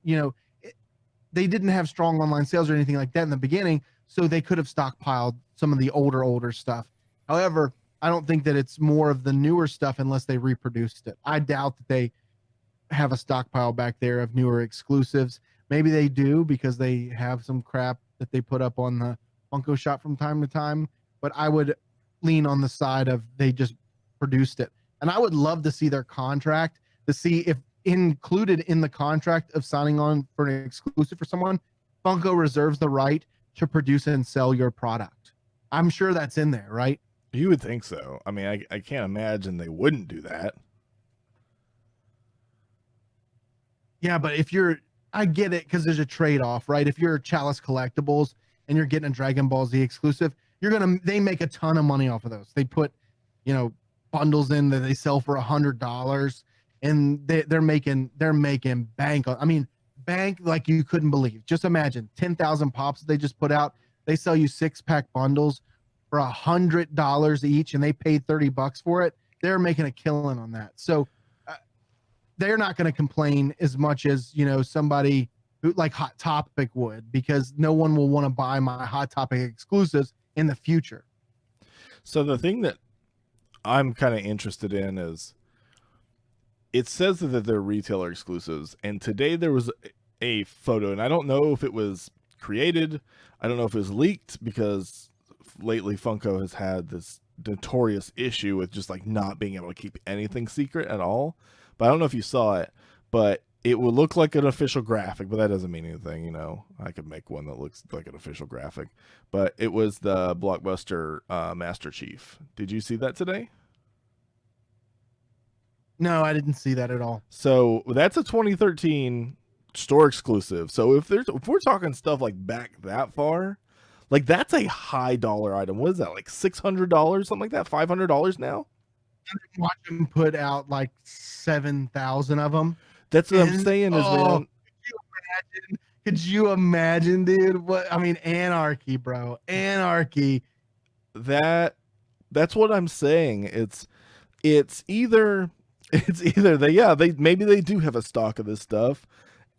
they didn't have strong online sales or anything like that in the beginning. So they could have stockpiled some of the older stuff. However, I don't think that it's more of the newer stuff unless they reproduced it. I doubt that they have a stockpile back there of newer exclusives. Maybe they do because they have some crap that they put up on the Funko shop from time to time. But I would lean on the side of they just produced it. And I would love to see their contract to see if included in the contract of signing on for an exclusive for someone, Funko reserves the right to produce and sell your product. I'm sure that's in there, right? You would think so. I mean, I can't imagine they wouldn't do that. Yeah, but I get it because there's a trade-off, right? If you're Chalice Collectibles and you're getting a Dragon Ball Z exclusive, they make a ton of money off of those. They put, bundles in that they sell for $100, and they're making bank on. I mean, bank like you couldn't believe. Just imagine 10,000 pops they just put out. They sell you 6-pack bundles for $100 each, and they paid $30 for it. They're making a killing on that. So they're not going to complain as much as somebody who like Hot Topic would, because no one will want to buy my Hot Topic exclusives in the future. So the thing that I'm kind of interested in is, it says that they're retailer exclusives, and today there was a photo, and I don't know if it was created, I don't know if it was leaked, because lately Funko has had this notorious issue with just like not being able to keep anything secret at all. But I don't know if you saw it, but it would look like an official graphic, but that doesn't mean anything. I could make one that looks like an official graphic, but it was the Blockbuster Master Chief. Did you see that today? No, I didn't see that at all. So that's a 2013 store exclusive. So if we're talking stuff like back that far, like that's a high dollar item. What is that, like $600, something like that? $500 now? Watch them put out like 7,000 of them. That's what I'm saying is, man. Could you imagine, dude? What I mean, anarchy, bro. Anarchy. That's what I'm saying. It's either they maybe they do have a stock of this stuff,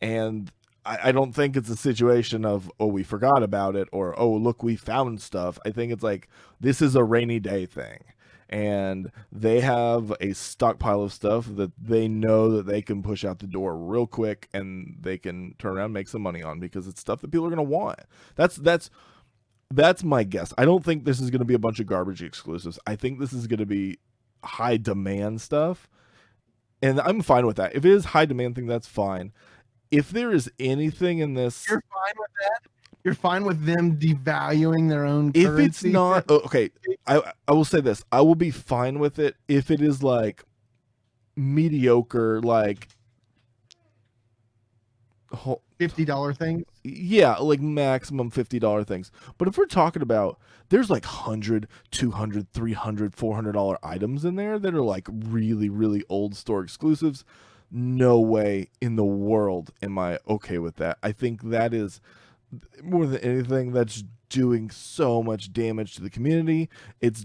and I don't think it's a situation of, oh, we forgot about it, or, oh, look, we found stuff. I think it's like, this is a rainy day thing, and they have a stockpile of stuff that they know that they can push out the door real quick, and they can turn around and make some money on, because it's stuff that people are going to want. That's my guess. I don't think this is going to be a bunch of garbage exclusives. I think this is going to be high demand stuff, and I'm fine with that. If it is high demand thing, that's fine. If there is anything in this, you're fine with that. You're fine with them devaluing their own if currency? it's not okay, I will say this, I will be fine with it if it is like mediocre, like $50 things. Yeah, like maximum $50 things. But if we're talking about, there's like $100, $200, $300, $400 items in there that are like really, really old store exclusives. No way in the world am I okay with that. I think that is, more than anything, that's doing so much damage to the community. It's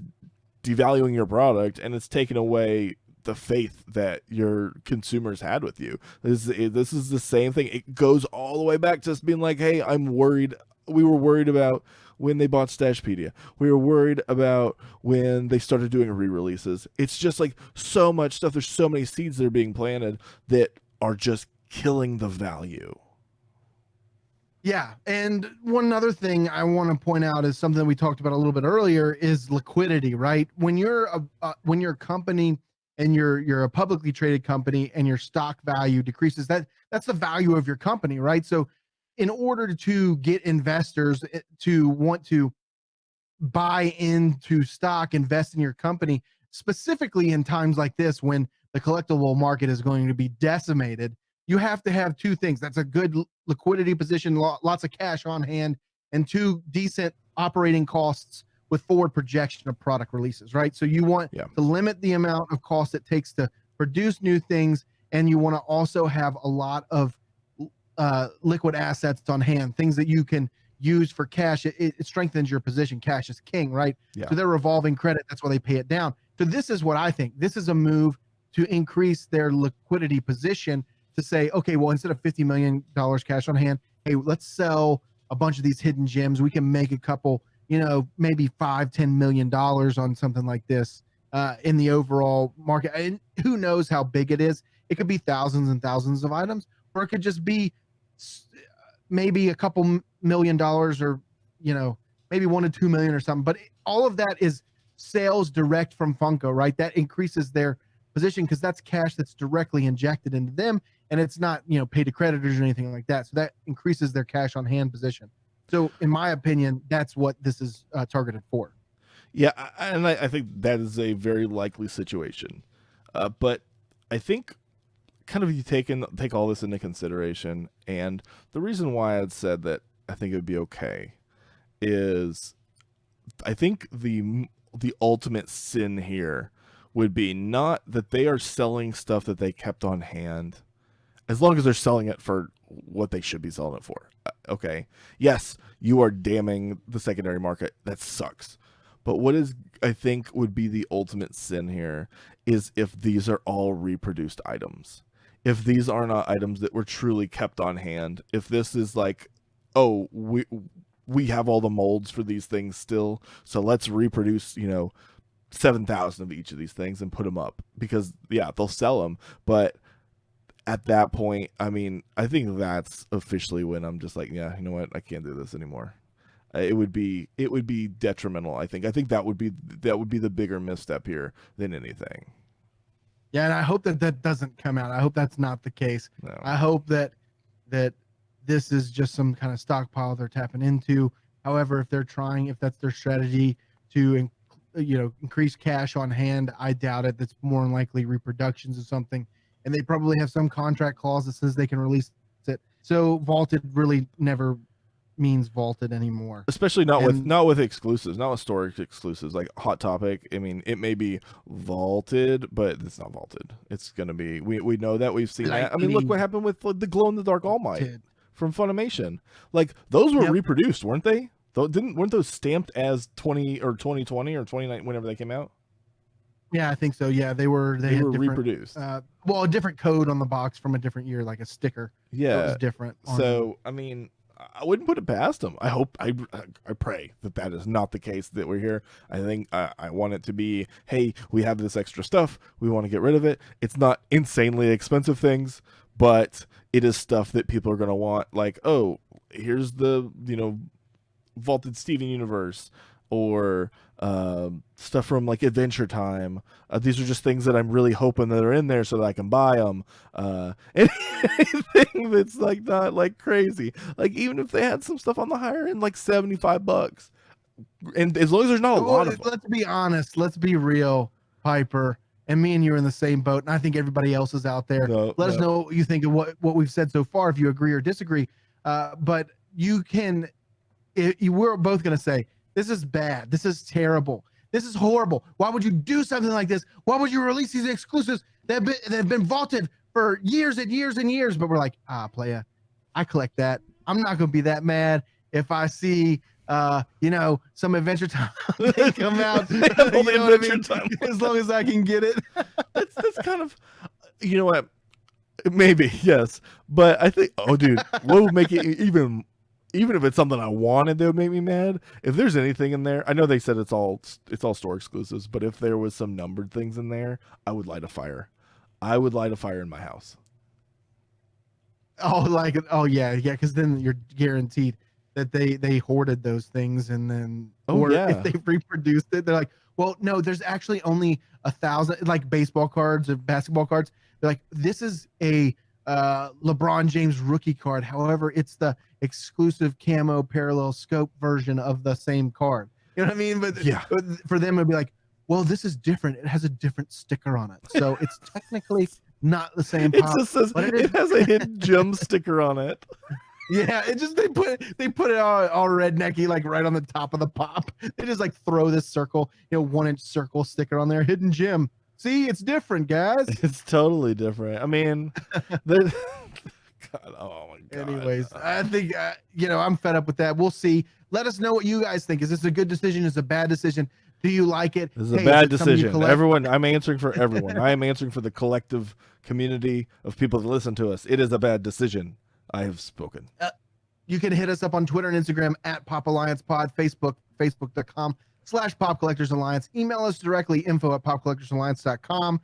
devaluing your product, and it's taking away the faith that your consumers had with you. This is the same thing. It goes all the way back to us being like, hey, I'm worried. We were worried about when they bought Stashpedia. We were worried about when they started doing re-releases. It's just like so much stuff. There's so many seeds that are being planted that are just killing the value. Yeah, and one other thing I want to point out is something we talked about a little bit earlier, is liquidity, right? When you're a company, and you're a publicly traded company, and your stock value decreases, that's the value of your company, right? So in order to get investors to want to buy into stock, invest in your company, specifically in times like this when the collectible market is going to be decimated, you have to have two things. That's a good liquidity position, lots of cash on hand, and two decent operating costs with forward projection of product releases, right? So you want to limit the amount of cost it takes to produce new things, and you want to also have a lot of liquid assets on hand, things that you can use for cash. It strengthens your position. Cash is king, right? Yeah. So they're revolving credit. That's why they pay it down. So this is what I think. This is a move to increase their liquidity position, to say, okay, well, instead of $50 million cash on hand, hey, let's sell a bunch of these hidden gems. We can make a couple, maybe $5-10 million on something like this in the overall market. And who knows how big it is? It could be thousands and thousands of items, or it could just be maybe a couple $1 million, or maybe $1 to $2 million or something. But all of that is sales direct from Funko, right? That increases their position, because that's cash that's directly injected into them, and it's not paid to creditors or anything like that. So that increases their cash on hand position. So in my opinion, that's what this is targeted for. Yeah, and I think that is a very likely situation. But I think kind of you take all this into consideration, and the reason why I'd said that I think it would be okay is, I think the ultimate sin here would be not that they are selling stuff that they kept on hand, as long as they're selling it for what they should be selling it for. Okay. Yes, you are damning the secondary market. That sucks. But what is, I think, would be the ultimate sin here is if these are all reproduced items. If these are not items that were truly kept on hand. If this is like, oh, we have all the molds for these things still, so let's reproduce, 7,000 of each of these things and put them up, because yeah, they'll sell them. But at that point, I mean, I think that's officially when I'm just like, yeah, you know what, I can't do this anymore. It would be detrimental. I think that would be the bigger misstep here than anything. Yeah, and I hope that doesn't come out. I hope that's not the case. No. I hope that this is just some kind of stockpile they're tapping into. However, if that's their strategy to increase cash on hand, I doubt it. That's more than likely reproductions of something, and they probably have some contract clause that says they can release it. So vaulted really never means vaulted anymore. Especially not with exclusives, not with storage exclusives like Hot Topic. I mean, it may be vaulted, but it's not vaulted. It's gonna be. We know that. We've seen that. I mean, look what happened with the glow in the dark All Might from Funimation. Like those were reproduced, weren't they? Weren't those stamped as 2020 or 2019 whenever they came out? Yeah, I think so. Yeah, they were reproduced. A different code on the box from a different year, like a sticker. Yeah, so it was different. So I mean, I wouldn't put it past them. I hope, I pray that is not the case, that we're here. I think I want it to be, hey, we have this extra stuff, we want to get rid of it. It's not insanely expensive things, but it is stuff that people are going to want. Like, oh, here's the vaulted Steven Universe, or stuff from like Adventure Time. These are just things that I'm really hoping that are in there so that I can buy them. Anything that's like not like crazy, like even if they had some stuff on the higher end, like $75, and as long as there's not a lot of them. Let's be honest, let's be real, Piper, and me and you are in the same boat, and I think everybody else is out there. Let us know what you think of what we've said so far, if you agree or disagree. But you can, we're both going to say, this is bad. This is terrible. This is horrible. Why would you do something like this? Why would you release these exclusives that have been vaulted for years and years and years? But we're like, playa, I collect that. I'm not going to be that mad if I see, some Adventure Time they come out. Time. As long as I can get it. That's kind of, you know what? Maybe, yes. But I think, dude, what would make it even if it's something I wanted that would make me mad, if there's anything in there, I know they said it's all store exclusives, but if there was some numbered things in there, I would light a fire. I would light a fire in my house. Yeah, because then you're guaranteed that they hoarded those things, and then if they reproduced it, they're like, well, no, there's actually only 1,000, like baseball cards or basketball cards. They're like, this is a LeBron James rookie card. However, it's the exclusive camo parallel scope version of the same card. You know what I mean? But for them, it'd be like, well, this is different. It has a different sticker on it, so it's technically not the same pop. It just says it has a hidden gem sticker on it. Yeah, it just they put it all rednecky, like right on the top of the pop. They just like throw this circle, 1-inch circle sticker on there, hidden gem. See, it's different, guys. It's totally different. I mean, God, oh my God. Anyways, I think I'm fed up with that. We'll see. Let us know what you guys think. Is this a good decision? Is it a bad decision? Do you like it? This is a bad decision. Everyone, I'm answering for everyone. I am answering for the collective community of people that listen to us. It is a bad decision. I have spoken. You can hit us up on Twitter and Instagram at Pop Alliance Pod, Facebook.com/Pop Collectors Alliance. Email us directly, info@popcollectorsalliance.com,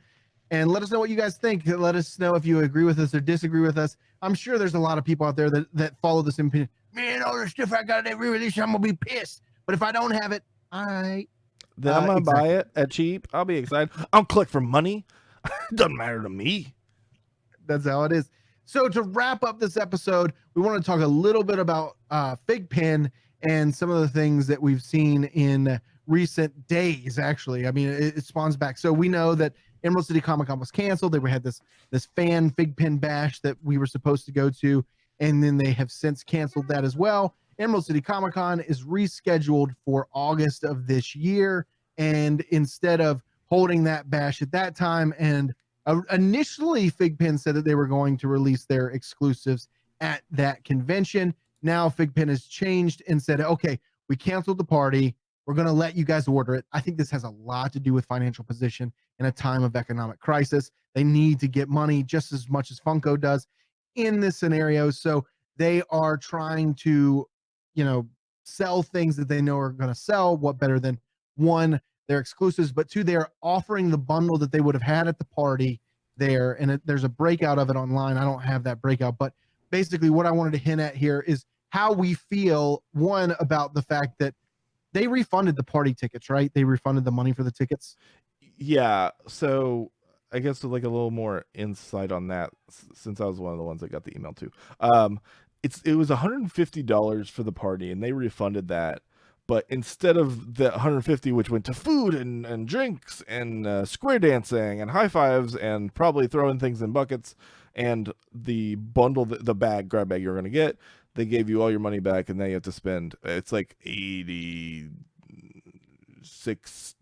and let us know what you guys think. Let us know if you agree with us or disagree with us. I'm sure there's a lot of people out there that follow this opinion. Man, all the stuff I got at re-release, I'm gonna be pissed. But if I don't have it, I'm gonna buy it at cheap. I'll be excited. I'll collect for money. Doesn't matter to me. That's how it is. So to wrap up this episode, we want to talk a little bit about FigPin and some of the things that we've seen in recent days. Actually, I mean, it spawns back. So we know that Emerald City Comic Con was canceled. They had this fan FigPin bash that we were supposed to go to, and then they have since canceled that as well. Emerald City Comic Con is rescheduled for August of this year, and instead of holding that bash at that time. And initially, FigPin said that they were going to release their exclusives at that convention. Now FigPin has changed and said, okay, we canceled the party. We're going to let you guys order it. I think this has a lot to do with financial position in a time of economic crisis. They need to get money just as much as Funko does in this scenario. So they are trying to, sell things that they know are going to sell. What better than, one, their exclusives, but two, they're offering the bundle that they would have had at the party there. And there's a breakout of it online. I don't have that breakout, but basically what I wanted to hint at here is how we feel, one, about the fact that they refunded the party tickets, right? They refunded the money for the tickets. Yeah. So I guess with like a little more insight on that, since I was one of the ones that got the email too. It was $150 for the party, and they refunded that. But instead of the $150, which went to food and drinks and square dancing and high fives and probably throwing things in buckets and the bundle, the grab bag you're going to get, they gave you all your money back, and then you have to spend, it's like $86,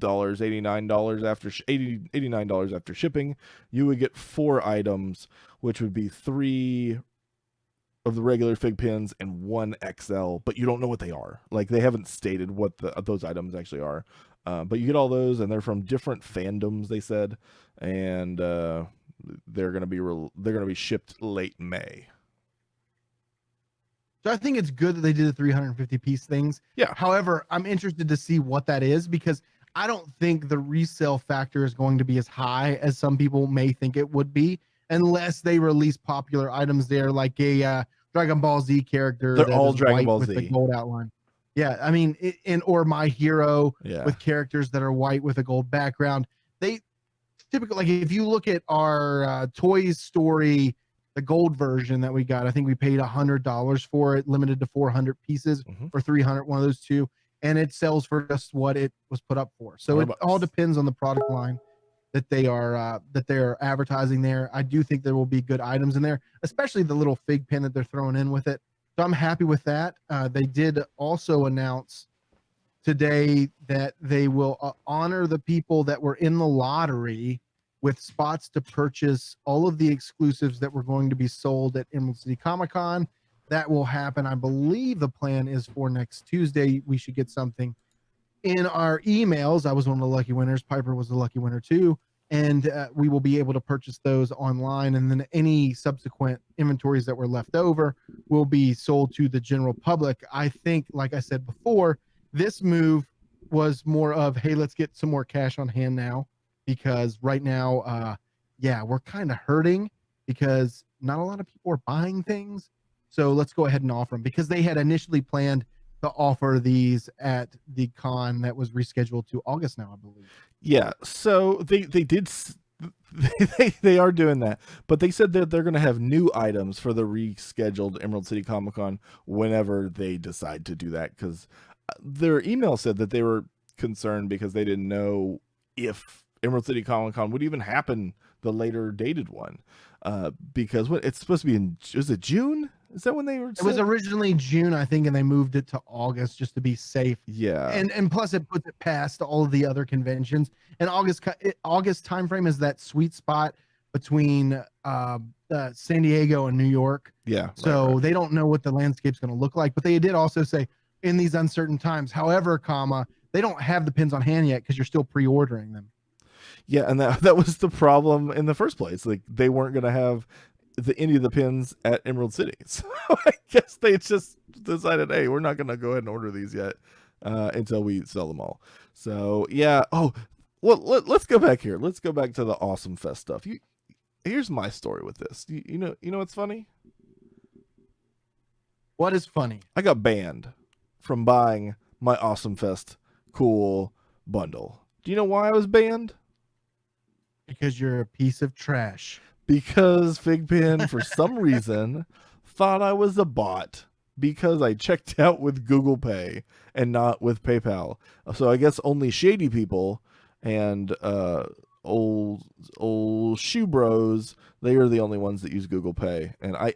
$89 after $89 after shipping. You would get 4 items, which would be 3 of the regular Fig Pins and 1 XL, but you don't know what they are. Like, they haven't stated what those items actually are. But you get all those, and they're from different fandoms, they said, and they're gonna be shipped late May. So I think it's good that they did the 350 piece things. Yeah. However, I'm interested to see what that is, because I don't think the resale factor is going to be as high as some people may think it would be, unless they release popular items there, like a Dragon Ball Z character. They're all Dragon Ball with Z. the gold outline. Yeah, I mean, or My Hero with characters that are white with a gold background. They typically, like, if you look at our Toy Story, the gold version that we got, I think we paid $100 for it, limited to 400 pieces or 300, one of those two, and it sells for just what it was put up for. So it all depends on the product line that they are advertising there. I do think there will be good items in there, especially the little Fig Pin that they're throwing in with it. So I'm happy with that. They did also announce today that they will honor the people that were in the lottery with spots to purchase all of the exclusives that were going to be sold at Emerald City Comic-Con. That will happen. I believe the plan is for next Tuesday. We should get something in our emails. I was one of the lucky winners. Piper was the lucky winner too. And we will be able to purchase those online. And then any subsequent inventories that were left over will be sold to the general public. I think, like I said before, this move was more of, hey, let's get some more cash on hand now, because right now, we're kind of hurting because not a lot of people are buying things. So let's go ahead and offer them, because they had initially planned to offer these at the con that was rescheduled to August now, I believe. Yeah, so they did they are doing that, but they said that they're going to have new items for the rescheduled Emerald City Comic Con whenever they decide to do that, because their email said that they were concerned because they didn't know if Emerald City Comic Con would even happen, the later dated one, because it's supposed to be is it June? Is that when they were? It was originally June, I think, and they moved it to August just to be safe. Yeah, and plus it puts it past all of the other conventions. And August timeframe is that sweet spot between San Diego and New York. Yeah. So they don't know what the landscape's going to look like, but they did also say in these uncertain times. However, they don't have the pins on hand yet because you're still pre-ordering them. Yeah, and that was the problem in the first place. Like, they weren't going to have any of the pins at Emerald City. So I guess they just decided, hey, we're not going to go ahead and order these yet until we sell them all. So, yeah. Oh, well, let's go back here. Let's go back to the AwesomeFest stuff. Here's my story with this. You know what's funny? What is funny? I got banned from buying my AwesomeFest cool bundle. Do you know why I was banned? Because you're a piece of trash. Because FigPin, for some reason, thought I was a bot because I checked out with Google Pay and not with PayPal. So I guess only shady people and old shoe bros, they are the only ones that use Google Pay. And I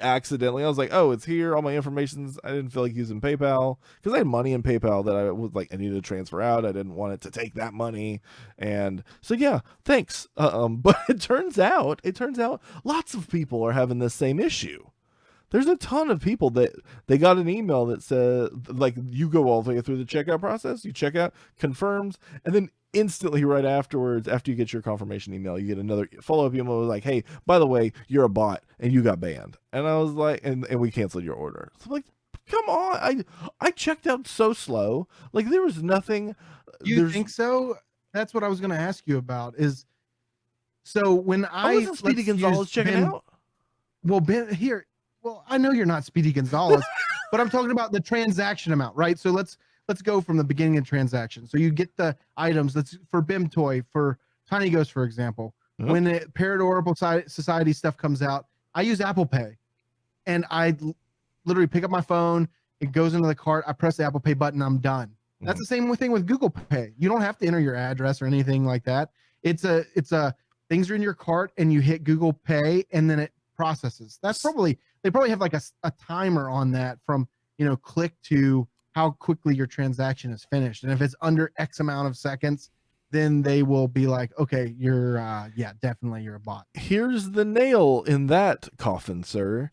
accidentally, I was like, oh, it's here, all my information's, I didn't feel like using PayPal because I had money in PayPal that I was like, I needed to transfer out. I didn't want it to take that money. And so yeah, thanks. But it turns out lots of people are having this same issue. There's a ton of people that they got an email that said, like, you go all the way through the checkout process, you check out, confirms, and then instantly right afterwards, after you get your confirmation email, you get another follow-up email like, hey, by the way, you're a bot and you got banned. And I was like, and we canceled your order. So I'm like, come on, I checked out so slow. Like, there was nothing. You think so? That's what I was going to ask you about. Is so when I wasn't Speedy Gonzalez checking out. Well, Ben here. Well, I know you're not Speedy Gonzalez, but I'm talking about the transaction amount, right? So let's go from the beginning of transaction. So you get the items. That's for BIM Toy, for Tiny Ghost, for example. Uh-huh. When the Paranormal Society stuff comes out, I use Apple Pay, and I literally pick up my phone. It goes into the cart. I press the Apple Pay button. I'm done. Mm-hmm. That's the same thing with Google Pay. You don't have to enter your address or anything like that. It's a things are in your cart, and you hit Google Pay, and then it processes. They probably have like a timer on that from, click to how quickly your transaction is finished. And if it's under X amount of seconds, then they will be like, okay, you're definitely you're a bot. Here's the nail in that coffin, sir.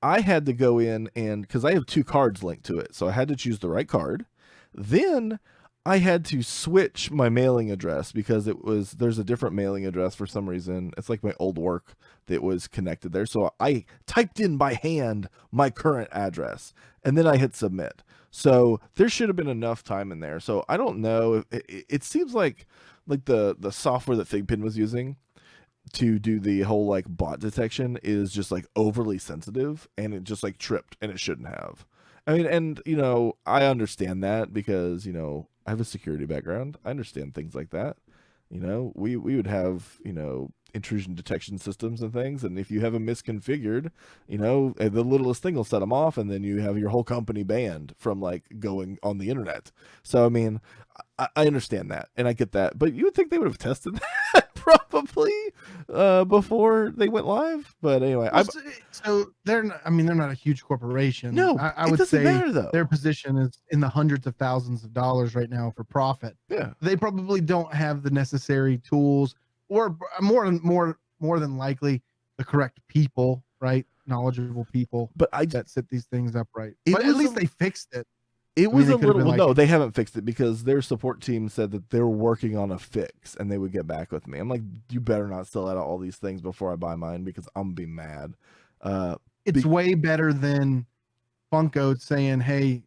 I had to go in and, because I have 2 cards linked to it, so I had to choose the right card. Then I had to switch my mailing address because there's a different mailing address for some reason. It's like my old work that was connected there. So I typed in by hand my current address and then I hit submit. So there should have been enough time in there. So I don't know. It seems like the software that FigPin was using to do the whole like bot detection is just like overly sensitive, and it just like tripped, and it shouldn't have. I mean, and I understand that because I have a security background. I understand things like that. We would have intrusion detection systems and things, and if you have them misconfigured, the littlest thing will set them off, and then you have your whole company banned from like going on the internet. So I mean, I understand that, and I get that, but you would think they would have tested that probably before they went live. But anyway, so they're not a huge corporation. No, I would say matter, though. Their position is in the hundreds of thousands of dollars right now for profit. Yeah, they probably don't have the necessary tools, or more than likely the correct people, right? Knowledgeable people, that set these things up right. But at least they fixed it. It was a little, no, they haven't fixed it because their support team said that they're working on a fix and they would get back with me. I'm like, you better not sell out all these things before I buy mine because I'm gonna be mad. It's way better than Funko saying, hey,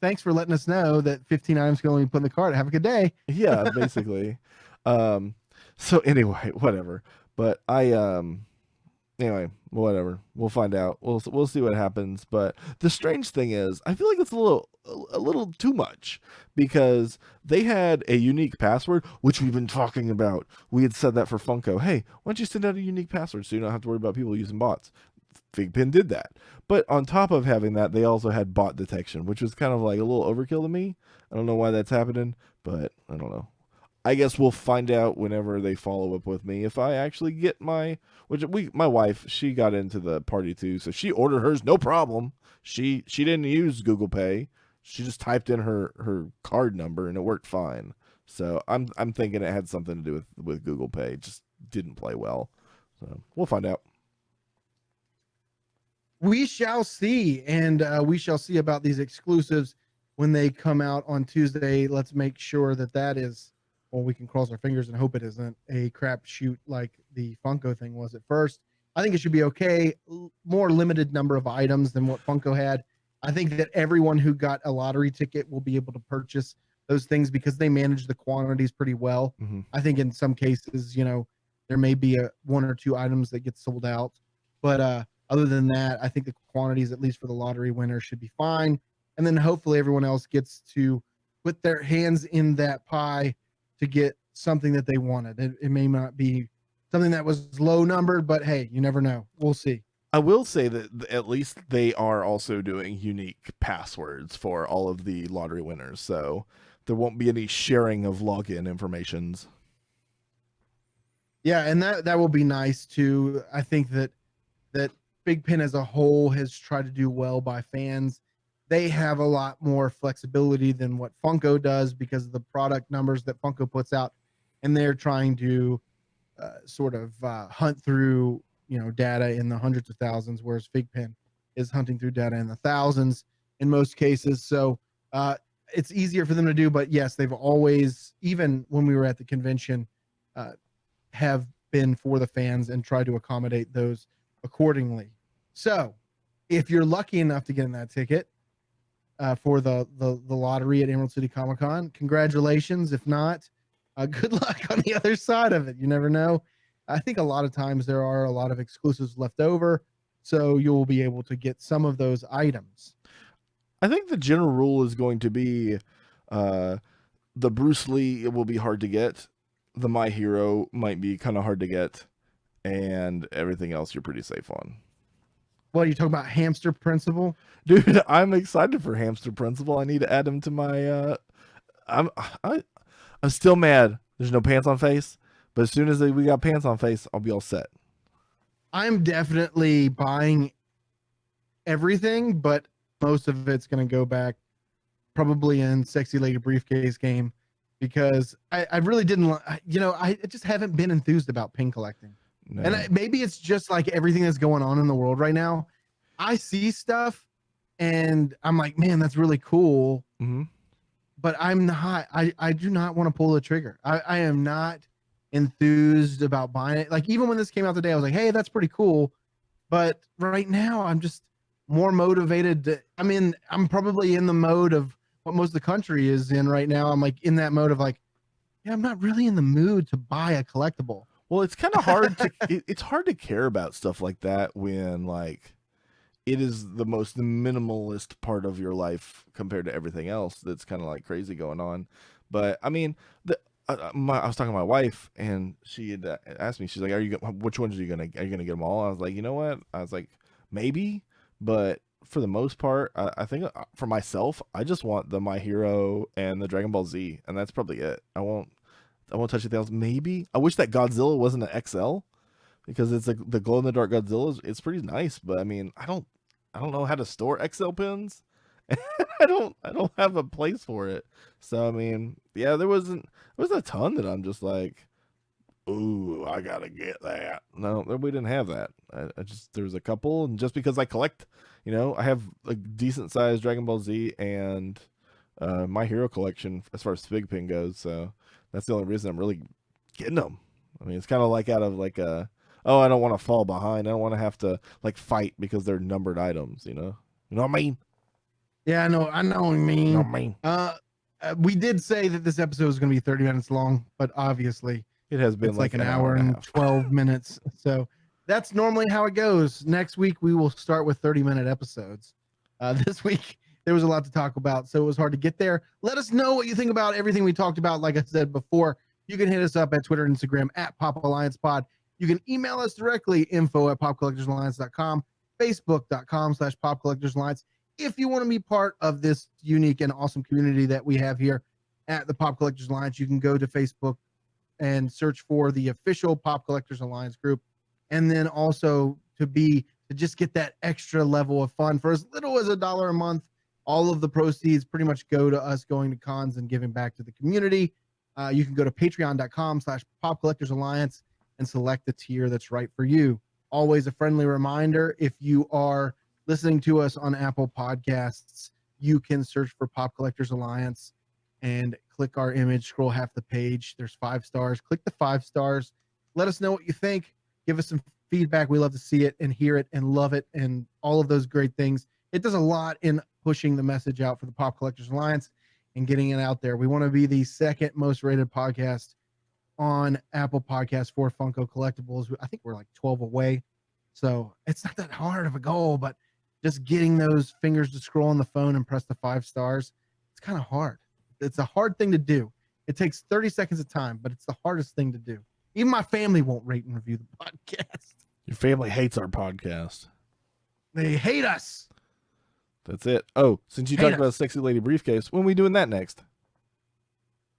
thanks for letting us know that 15 items can only be put in the cart. Have a good day. Yeah, basically. So anyway, whatever. But anyway, whatever. We'll find out. We'll see what happens. But the strange thing is, I feel like it's a little too much because they had a unique password, which we've been talking about. We had said that for Funko. Hey, why don't you send out a unique password so you don't have to worry about people using bots? FigPin did that. But on top of having that, they also had bot detection, which was kind of like a little overkill to me. I don't know why that's happening, but I don't know. I guess we'll find out whenever they follow up with me if I actually get my wife, she got into the party too, so she ordered hers no problem. She didn't use Google Pay. She just typed in her card number and it worked fine. So I'm thinking it had something to do with Google Pay. It just didn't play well. So we'll find out. We shall see, and we shall see about these exclusives when they come out on Tuesday. Let's make sure that is, well, we can cross our fingers and hope it isn't a crapshoot like the Funko thing was at first. I think it should be okay. More limited number of items than what Funko had. I think that everyone who got a lottery ticket will be able to purchase those things because they manage the quantities pretty well. Mm-hmm. I think in some cases, there may be one or two items that get sold out, but other than that, I think the quantities, at least for the lottery winner, should be fine. And then hopefully everyone else gets to put their hands in that pie to get something that they wanted. It may not be something that was low numbered, but hey, you never know. We'll see. I will say that at least they are also doing unique passwords for all of the lottery winners. So there won't be any sharing of login informations. Yeah, and that will be nice too. I think that FigPin as a whole has tried to do well by fans. They have a lot more flexibility than what Funko does because of the product numbers that Funko puts out, and they're trying to sort of hunt through data in the hundreds of thousands, whereas FigPin is hunting through data in the thousands in most cases. So it's easier for them to do. But yes, they've always, even when we were at the convention, uh, have been for the fans and try to accommodate those accordingly. So if you're lucky enough to get in that ticket for the lottery at Emerald City Comic Con, congratulations. If not, good luck on the other side of it. You never know. I think a lot of times there are a lot of exclusives left over, so you'll be able to get some of those items. I think the general rule is going to be the Bruce Lee, it will be hard to get. The My Hero might be kind of hard to get. And everything else you're pretty safe on. What are you talking about? Hamster Principle? Dude, I'm excited for Hamster Principle. I need to add him to my I'm still mad there's no pants on face, but as soon as we got pants on face, I'll be all set. I'm definitely buying everything, but most of it's going to go back probably in Sexy Lady Briefcase game because I really didn't, I just haven't been enthused about pin collecting. No. And maybe it's just like everything that's going on in the world right now. I see stuff and I'm like, man, that's really cool. Mm-hmm. But I'm not, I do not want to pull the trigger. I am not enthused about buying it. Like even when this came out today, I was like, hey, that's pretty cool. But right now I'm just more motivated I'm probably in the mode of what most of the country is in right now. I'm like in that mode of like, yeah, I'm not really in the mood to buy a collectible. Well, it's kind of hard to it's hard to care about stuff like that when like it is the most minimalist part of your life compared to everything else that's kind of like crazy going on. But I mean, I was talking to my wife and she had asked me, she's like, which ones are you gonna get them all? I was like, you know what? I was like, maybe, but for the most part, I think for myself, I just want the My Hero and the Dragon Ball Z, and that's probably it. I won't touch anything else. Maybe I wish that Godzilla wasn't an XL because it's like the glow in the dark Godzilla. It's pretty nice, but I mean, I don't know how to store XL pins. I don't have a place for it. So I mean, yeah, there was a ton that I'm just like, ooh, I gotta get that. No, we didn't have that. I just there's a couple, and just because I collect, I have a decent sized Dragon Ball Z and My Hero collection as far as FigPin goes. So that's the only reason I'm really getting them. I mean, it's kind of like out of like I don't want to fall behind. I don't want to have to like fight because they're numbered items. You know what I mean? Yeah, I know what you mean. You know what I mean? We did say that this episode was going to be 30 minutes long, but obviously it has been like an hour and 12 minutes. So that's normally how it goes. Next week, we will start with 30-minute episodes. This week, there was a lot to talk about, so it was hard to get there. Let us know what you think about everything we talked about. Like I said before, you can hit us up at Twitter and Instagram at Pop Alliance Pod. You can email us directly, info@popcollectorsalliance.com, facebook.com/Pop Collectors Alliance. If you want to be part of this unique and awesome community that we have here at the Pop Collectors Alliance, you can go to Facebook and search for the official Pop Collectors Alliance group. And then also to just get that extra level of fun for as little as $1 a month. All of the proceeds pretty much go to us going to cons and giving back to the community. You can go to patreon.com/Pop Collectors Alliance and select the tier that's right for you. Always a friendly reminder, if you are listening to us on Apple Podcasts, you can search for Pop Collectors Alliance and click our image, scroll half the page. There's 5 stars. Click the 5 stars. Let us know what you think. Give us some feedback. We love to see it and hear it and love it and all of those great things. It does a lot in pushing the message out for the Pop Collectors Alliance and getting it out there. We want to be the second most rated podcast on Apple Podcasts for Funko Collectibles. I think we're like 12 away. So it's not that hard of a goal, but just getting those fingers to scroll on the phone and press the 5 stars, it's kind of hard. It's a hard thing to do. It takes 30 seconds of time, but it's the hardest thing to do. Even my family won't rate and review the podcast. Your family hates our podcast. They hate us. That's it. Oh, since you talked about Sexy Lady Briefcase, when are we doing that next?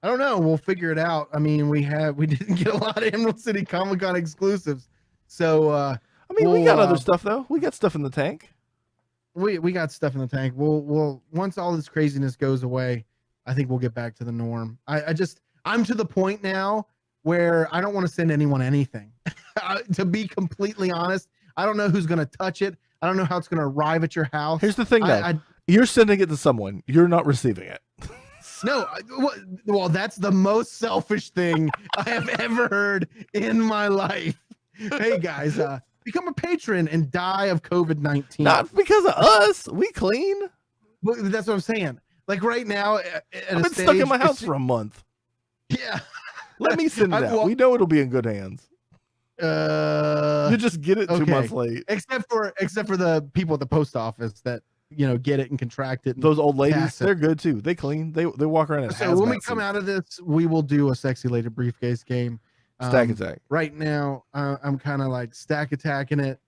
I don't know. We'll figure it out. I mean, we didn't get a lot of Emerald City Comic Con exclusives, so I mean, we got other stuff though. We got stuff in the tank. We got stuff in the tank. We'll once all this craziness goes away, I think we'll get back to the norm. I'm to the point now where I don't want to send anyone anything. To be completely honest, I don't know who's going to touch it. I don't know how it's going to arrive at your house. Here's the thing, though. You're sending it to someone. You're not receiving it. No, well, that's the most selfish thing I have ever heard in my life. Hey, guys, become a patron and die of COVID-19. Not because of us. We clean. But that's what I'm saying. Like right now, I've been stuck in my house for a month. Yeah. Let me send it out. We know it'll be in good hands. You just get it 2 months late. Except for the people at the post office that get it and contract it. And those old ladies, they're good too. They clean. They walk around in hazmat when we come out of this, we will do a sexy lady briefcase game. Stack attack. Right now, I'm kind of like stack attacking it.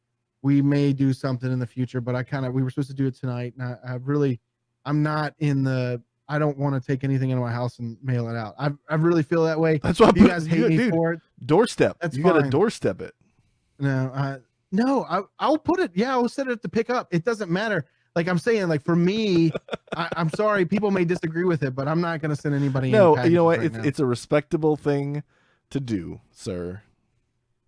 We may do something in the future, but we were supposed to do it tonight, and I'm not in the. I don't want to take anything into my house and mail it out. I really feel that way. That's why you guys hate me for it. Doorstep. That's you fine. got to doorstep it. No, I'll put it. Yeah, I'll set it to pick up. It doesn't matter. Like I'm saying, like for me, I'm sorry, people may disagree with it, but I'm not going to send anybody. No, you know what? It's a respectable thing to do, sir.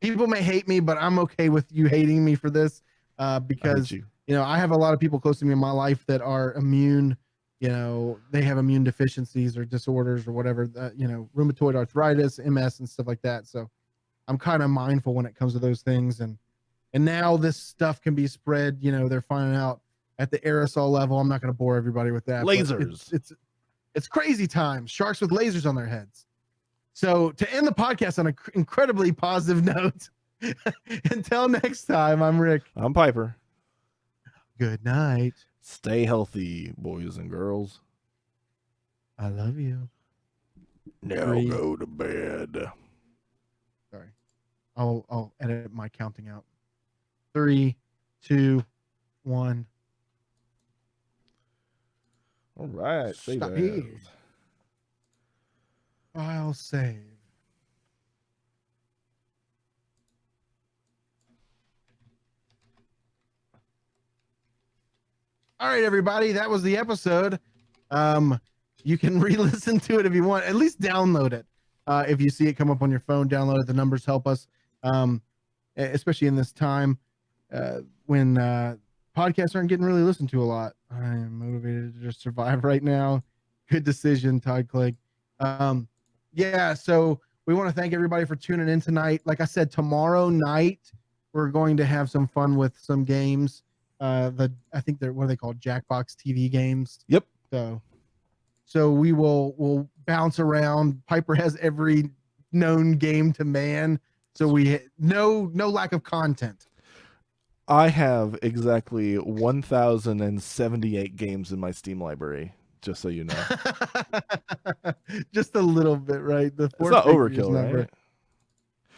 People may hate me, but I'm okay with you hating me for this because I have a lot of people close to me in my life that are immune. They have immune deficiencies or disorders or whatever, rheumatoid arthritis, MS, and stuff like that. So I'm kind of mindful when it comes to those things. And now this stuff can be spread. They're finding out at the aerosol level. I'm not going to bore everybody with that. Lasers. It's crazy times. Sharks with lasers on their heads. So to end the podcast on an incredibly positive note, until next time, I'm Rick. I'm Piper. Good night. Stay healthy, boys and girls. I love you. Now go to bed. Sorry. I'll edit my counting out. 3, 2, 1. All right. Stop here. I'll save. All right, everybody, that was the episode. You can re-listen to it if you want. At least download it. If you see it come up on your phone, download it. The numbers help us, especially in this time when podcasts aren't getting really listened to a lot. I am motivated to just survive right now. Good decision, Todd Clegg. So we want to thank everybody for tuning in tonight. Like I said, tomorrow night we're going to have some fun with some games. I think they're, what are they called? Jackbox TV games. Yep. So we'll bounce around. Piper has every known game to man. So we no lack of content. I have exactly 1,078 games in my Steam library, just so you know. Just a little bit, right? It's not overkill, right?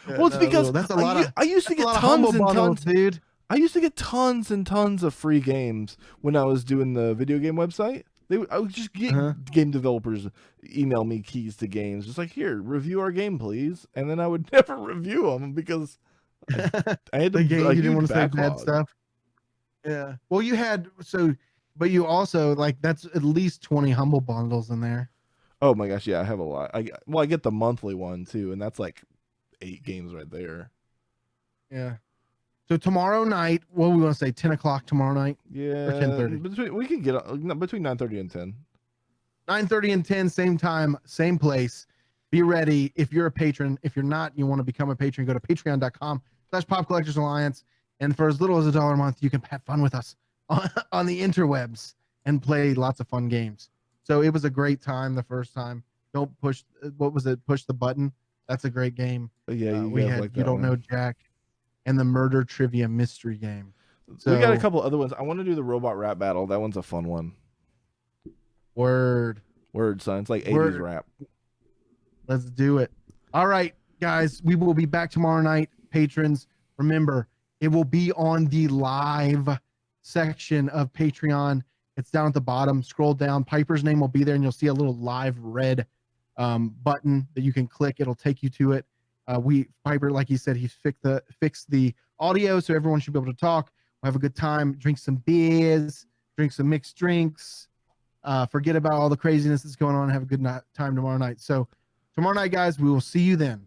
Yeah, well, it's because that's a lot. I used to get tons and tons, dude. I used to get tons and tons of free games when I was doing the video game website. I would just get game developers email me keys to games, just like, here, review our game, please. And then I would never review them because I had the game. You didn't want to say backlog. bad stuff. Yeah. Well, you had but you also that's at least 20 humble bundles in there. Oh my gosh, yeah, I have a lot. I get the monthly one too, and that's like 8 games right there. Yeah. So tomorrow night, what we want to say, 10 o'clock tomorrow night? Yeah. Or 10:30? We can get between 9:30 and 10. 9:30 and 10, same time, same place. Be ready. If you're a patron, if you're not, you want to become a patron, go to patreon.com/Pop Collectors Alliance. And for as little as $1 a month, you can have fun with us on the interwebs and play lots of fun games. So it was a great time the first time. Don't push, what was it? Push the button. That's a great game. Yeah, we had You Don't Know Jack and the Murder Trivia Mystery Game. So we got a couple other ones. I want to do the Robot Rap Battle. That one's a fun one. Word, son. It's like 80s rap. Let's do it. All right, guys. We will be back tomorrow night. Patrons, remember, it will be on the live section of Patreon. It's down at the bottom. Scroll down. Piper's name will be there, and you'll see a little live red button that you can click. It'll take you to it. Piper, like he said, he fixed the audio, so everyone should be able to talk. We'll have a good time, drink some beers, drink some mixed drinks, forget about all the craziness that's going on, and have a good time tomorrow night. So tomorrow night, guys, we will see you then.